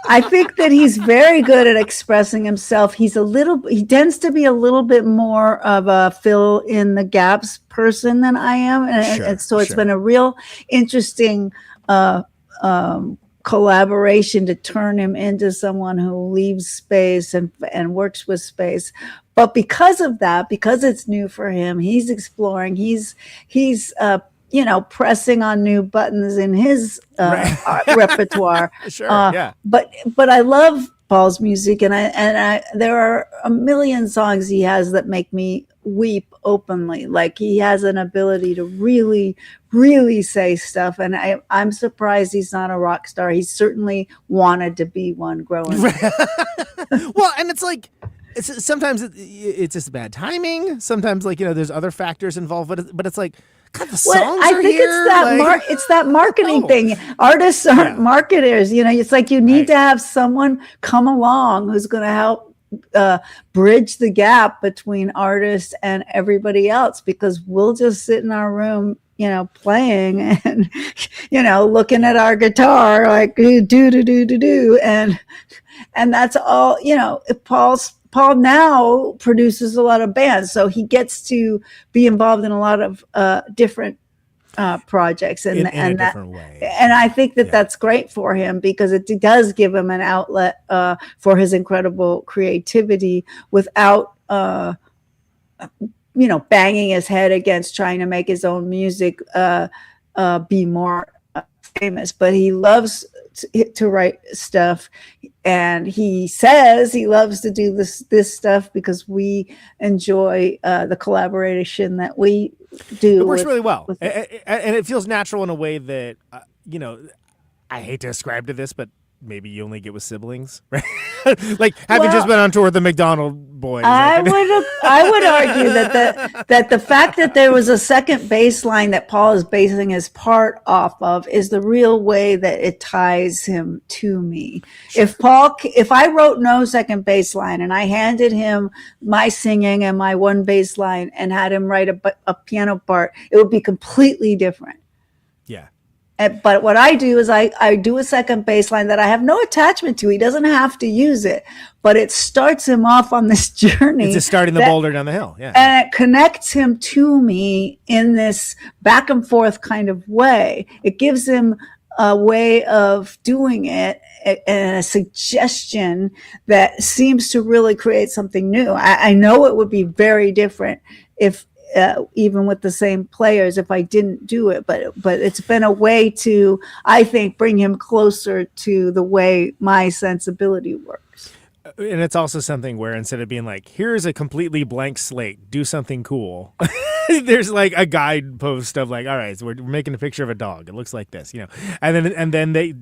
I think that he's very good at expressing himself. He tends to be a little bit more of a fill in the gaps person than I am. And so it's been a real interesting collaboration to turn him into someone who leaves space and works with space. But because of that, because it's new for him, he's exploring, he's pressing on new buttons in his repertoire. But I love Paul's music, and I there are a million songs he has that make me weep openly. Like, he has an ability to really, really say stuff, and I'm surprised he's not a rock star. He certainly wanted to be one growing up. Well, and it's like, sometimes it's just bad timing. Sometimes, like, there's other factors involved, but it's like, God, the songs I think here, it's that marketing thing. Artists aren't marketers. It's like you need to have someone come along who's going to help bridge the gap between artists and everybody else, because we'll just sit in our room, playing and, looking at our guitar, like do, and that's all. Paul now produces a lot of bands, so he gets to be involved in a lot of different projects, and in a different way. And I think that's great for him, because it does give him an outlet for his incredible creativity without banging his head against trying to make his own music be more famous. But he loves to write stuff, and he says he loves to do this stuff because we enjoy the collaboration that we do. It works really well, and it feels natural in a way that I hate to ascribe to this, but maybe you only get with siblings, right? Like having just been on tour with the McDonald boys. I would argue that the fact that there was a second bass line that Paul is basing his part off of is the real way that it ties him to me. Sure. If I wrote no second bass line and I handed him my singing and my one bass line and had him write a piano part, it would be completely different. Yeah. But what I do is I do a second bass line that I have no attachment to. He doesn't have to use it, but it starts him off on this journey. It's just starting the boulder down the hill. Yeah. And it connects him to me in this back and forth kind of way. It gives him a way of doing it and a suggestion that seems to really create something new. I know it would be very different if even with the same players if I didn't do it, but it's been a way to, I think, bring him closer to the way my sensibility works. And it's also something where instead of being like, here's a completely blank slate, do something cool, there's like a guidepost of like, all right, so we're making a picture of a dog. It looks like this, and then they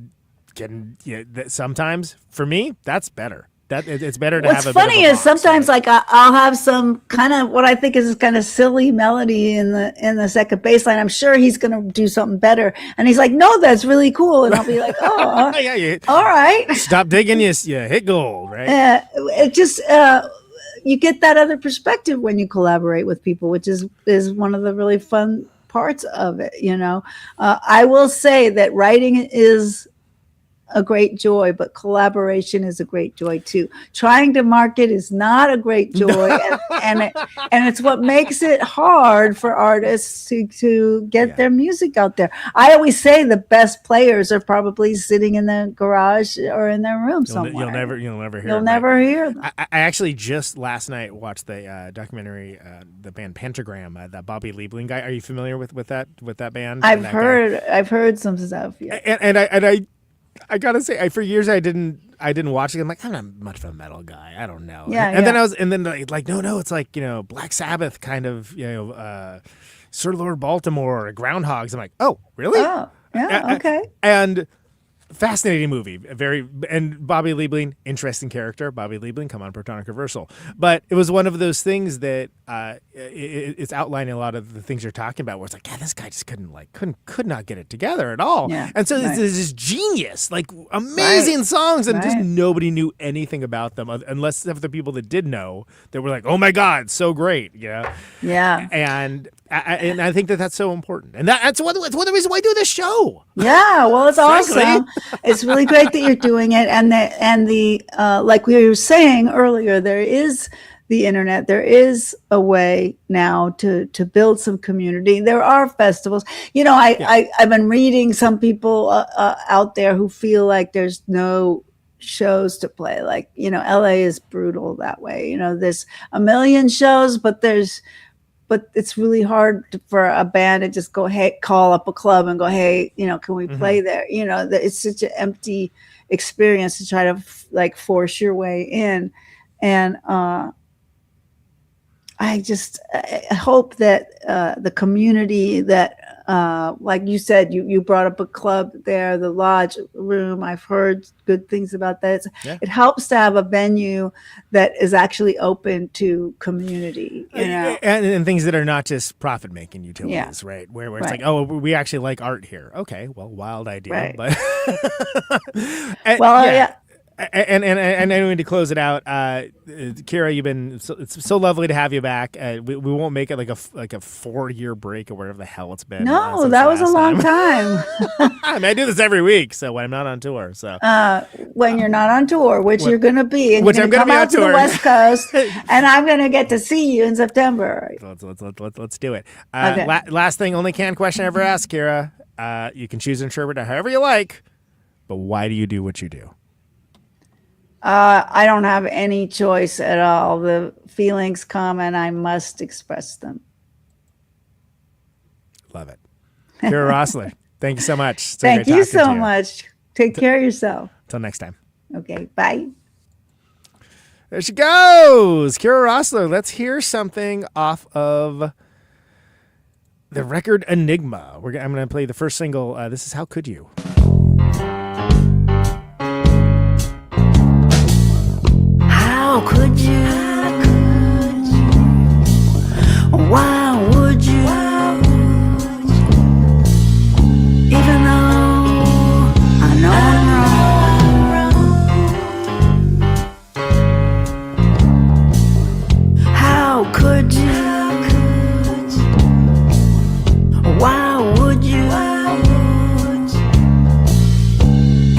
sometimes for me that's better. It's better to What's have a funny bit of a is sometimes like I'll have some kind of what I think is kind of silly melody in the second bass line. I'm sure he's going to do something better, and he's like, "No, that's really cool," and I'll be like, "Oh, all right, stop digging, you hit gold, right?" It just you get that other perspective when you collaborate with people, which is one of the really fun parts of it. I will say that writing is a great joy, but collaboration is a great joy too. Trying to market is not a great joy, and it's what makes it hard for artists to get their music out there. I always say the best players are probably sitting in the garage or in their room somewhere. You'll never hear them. I actually just last night watched the documentary, the band Pentagram, that Bobby Liebling guy. Are you familiar with that band? I've heard some stuff. Yeah, and I gotta say, for years I didn't watch it. I'm like, I'm not much of a metal guy. I don't know. Then then no, it's like Black Sabbath kind of Sir Lord Baltimore or Groundhogs. I'm like, oh really? Oh yeah, okay. And fascinating movie, and Bobby Liebling, interesting character. Bobby Liebling, come on, Protonic Reversal. But it was one of those things that it's outlining a lot of the things you're talking about, where it's like, yeah, this guy just could not get it together at all. Yeah, and so there's this genius, like amazing songs, and just nobody knew anything about them, unless the people that did know, that were like, oh my God, so great, Yeah. And I think that's so important, and that's one of the reasons why I do this show. Yeah, well, it's awesome. It's really great that you're doing it, and the like we were saying earlier, there is the internet. There is a way now to build some community. There are festivals. I've been reading some people out there who feel like there's no shows to play. Like LA is brutal that way. There's a million shows, but it's really hard for a band to just go, hey, call up a club and go, hey, can we play there? It's such an empty experience to try to force your way in. And I hope that the community that, like you said, you brought up a club there, the Lodge Room. I've heard good things about that. It helps to have a venue that is actually open to community, and things that are not just profit-making utilities, right? Where it's like, oh, we actually like art here. Okay, well, wild idea, but And I need to close it out. Kira, it's so lovely to have you back. We won't make it like a 4-year break or whatever the hell it's been. No, that was a long time. I mean, I do this every week, so when I'm not on tour. So when you're not on tour, which you're going to be, and which you're I'm going to be on to tour, the West Coast, and I'm going to get to see you in September. Let's do it. Okay. Last thing, only canned question I ever asked, Kira. You can choose and interpret it however you like, but why do you do what you do? I don't have any choice at all. The feelings come and I must express them. Love it. Kira Roessler, thank you so much. Thank you so much. Take care of yourself. Until next time. Okay, bye. There she goes. Kira Roessler. Let's hear something off of the record Enigma. I'm going to play the first single. This is How Could You? How could you? Why would you? Even though I know I'm wrong. How could you? Why would you?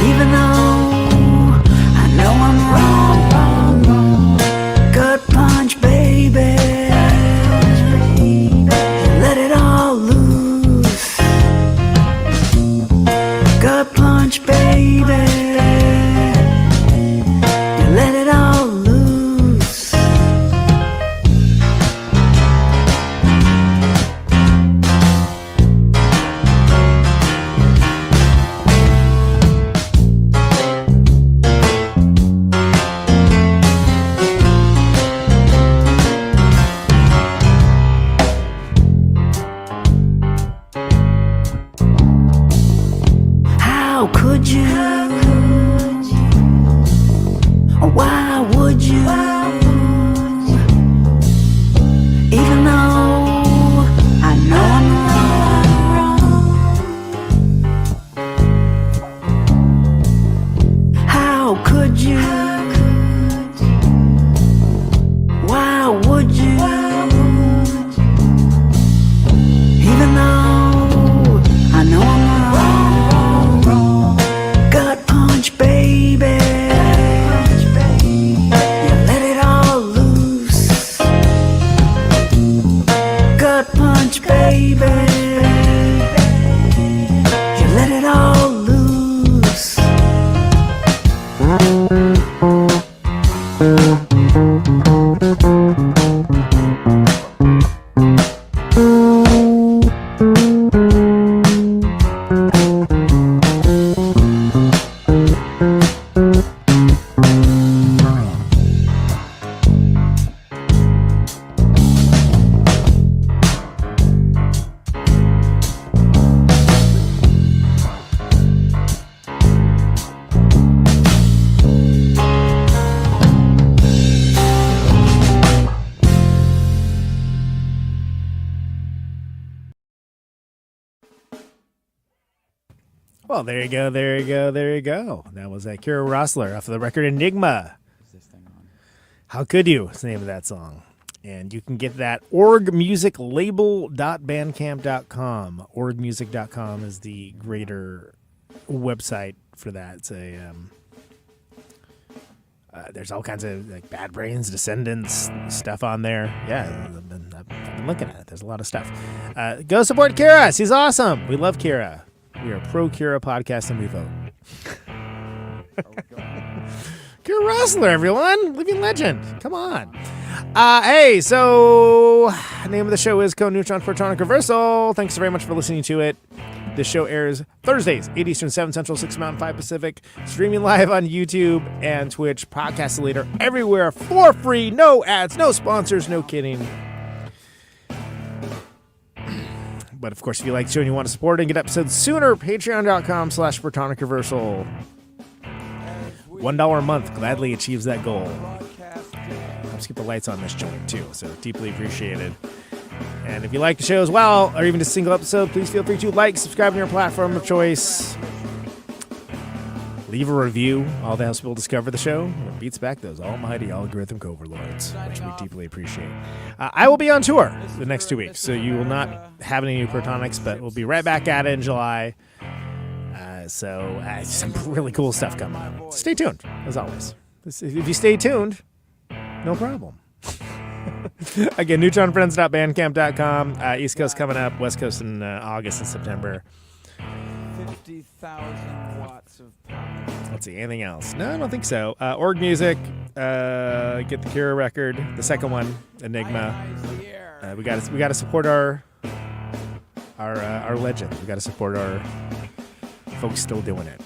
Even though I know I'm wrong. Gut punch, baby. Let it all loose. Gut punch, baby. Let it all loose. How could you? Well, there you go. That was Kira Roessler off of the record Enigma. How Could You? It's the name of that song. And you can get that orgmusiclabel.bandcamp.com. Orgmusic.com is the greater website for that. It's there's all kinds of like Bad Brains, Descendants stuff on there. Yeah, I've been looking at it. There's a lot of stuff. Go support Kira. She's awesome. We love Kira. We are pro Kira podcast and we vote. Kira Roessler, everyone. Living legend. Come on. Hey, so name of the show is Conan Neutron Protonic Reversal. Thanks very much for listening to it. This show airs Thursdays, 8 Eastern, 7 Central, 6 Mountain, 5 Pacific. Streaming live on YouTube and Twitch. Podcast later everywhere for free. No ads, no sponsors, no kidding. But of course, if you like the show and you want to support it and get episodes sooner, patreon.com/Protonic Reversal. $1 a month gladly achieves that goal. Helps keep the lights on this joint too, so deeply appreciated. And if you like the show as well, or even just a single episode, please feel free to like, subscribe on your platform of choice. Leave a review. All that helps people discover the show. It beats back those almighty algorithmic overlords, which we deeply appreciate. I will be on tour the next 2 weeks, so you will not have any new Protonics, but we'll be right back at it in July. So some really cool stuff coming up. Stay tuned, as always. If you stay tuned, no problem. Again, neutronfriends.bandcamp.com. East Coast coming up, West Coast in August and September. 50,000 watts of power. Let's see, anything else? No, I don't think so. Org Music, get the Kira record, the second one, Enigma. We got to support our legend. We got to support our folks still doing it.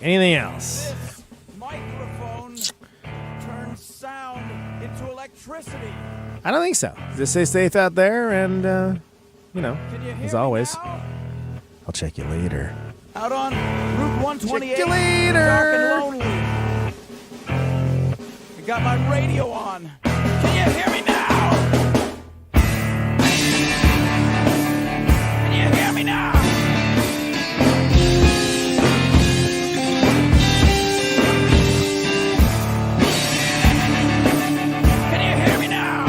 Anything else? This microphone turns sound into electricity. I don't think so. Just stay safe out there, and as always, I'll check you later. Out on Route 128. Check you later. Dark and lonely. I got my radio on. Can you hear me now? Can you hear me now? Can you hear me now?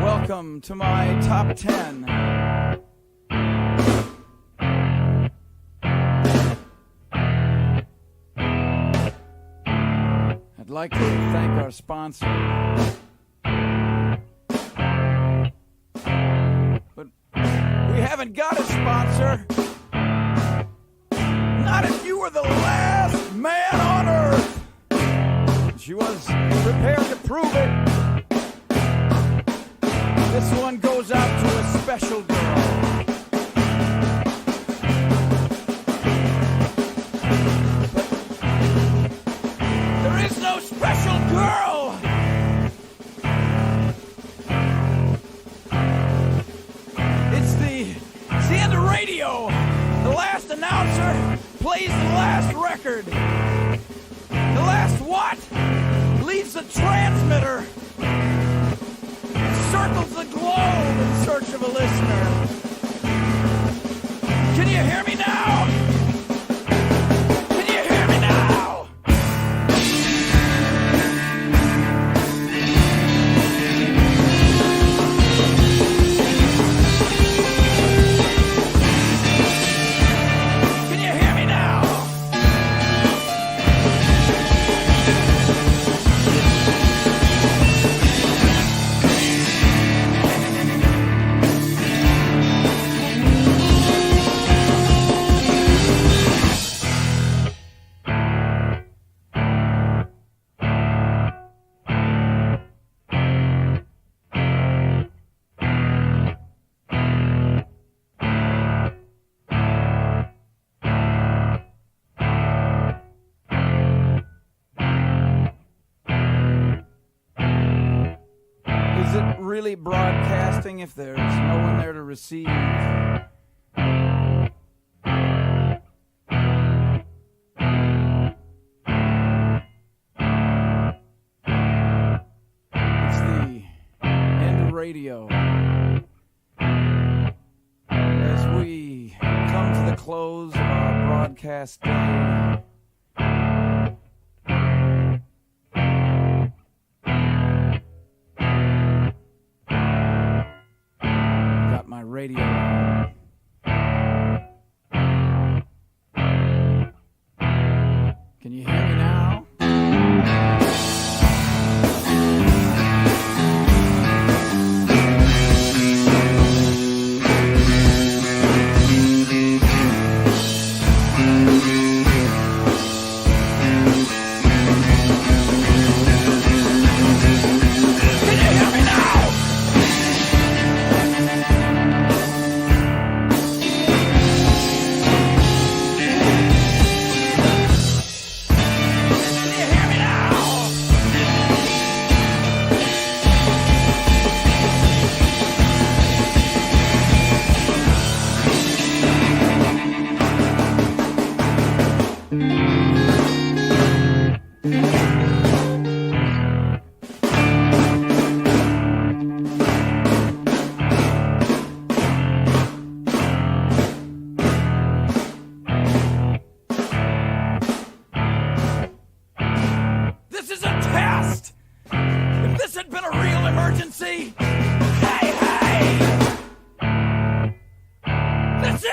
Welcome to my top 10. I'd like to thank our sponsor. But we haven't got a sponsor. Not if you were the last man on earth. She was prepared to prove it. This one goes out to a special girl. But there is no special girl. It's the end of radio. The last announcer plays the last record. The last what? Leaves the transmitter. Circles the globe in search of a listener. Can you hear me now? Can you hear me now? Can you hear me now? Is it really broadcasting if there's no one there to receive? It's the end of radio. As we come to the close of our broadcast day, got my radio on. Can you hear me now? Can you hear me now? Can you hear me now? This is a test! If this had been a real emergency, hey, hey! This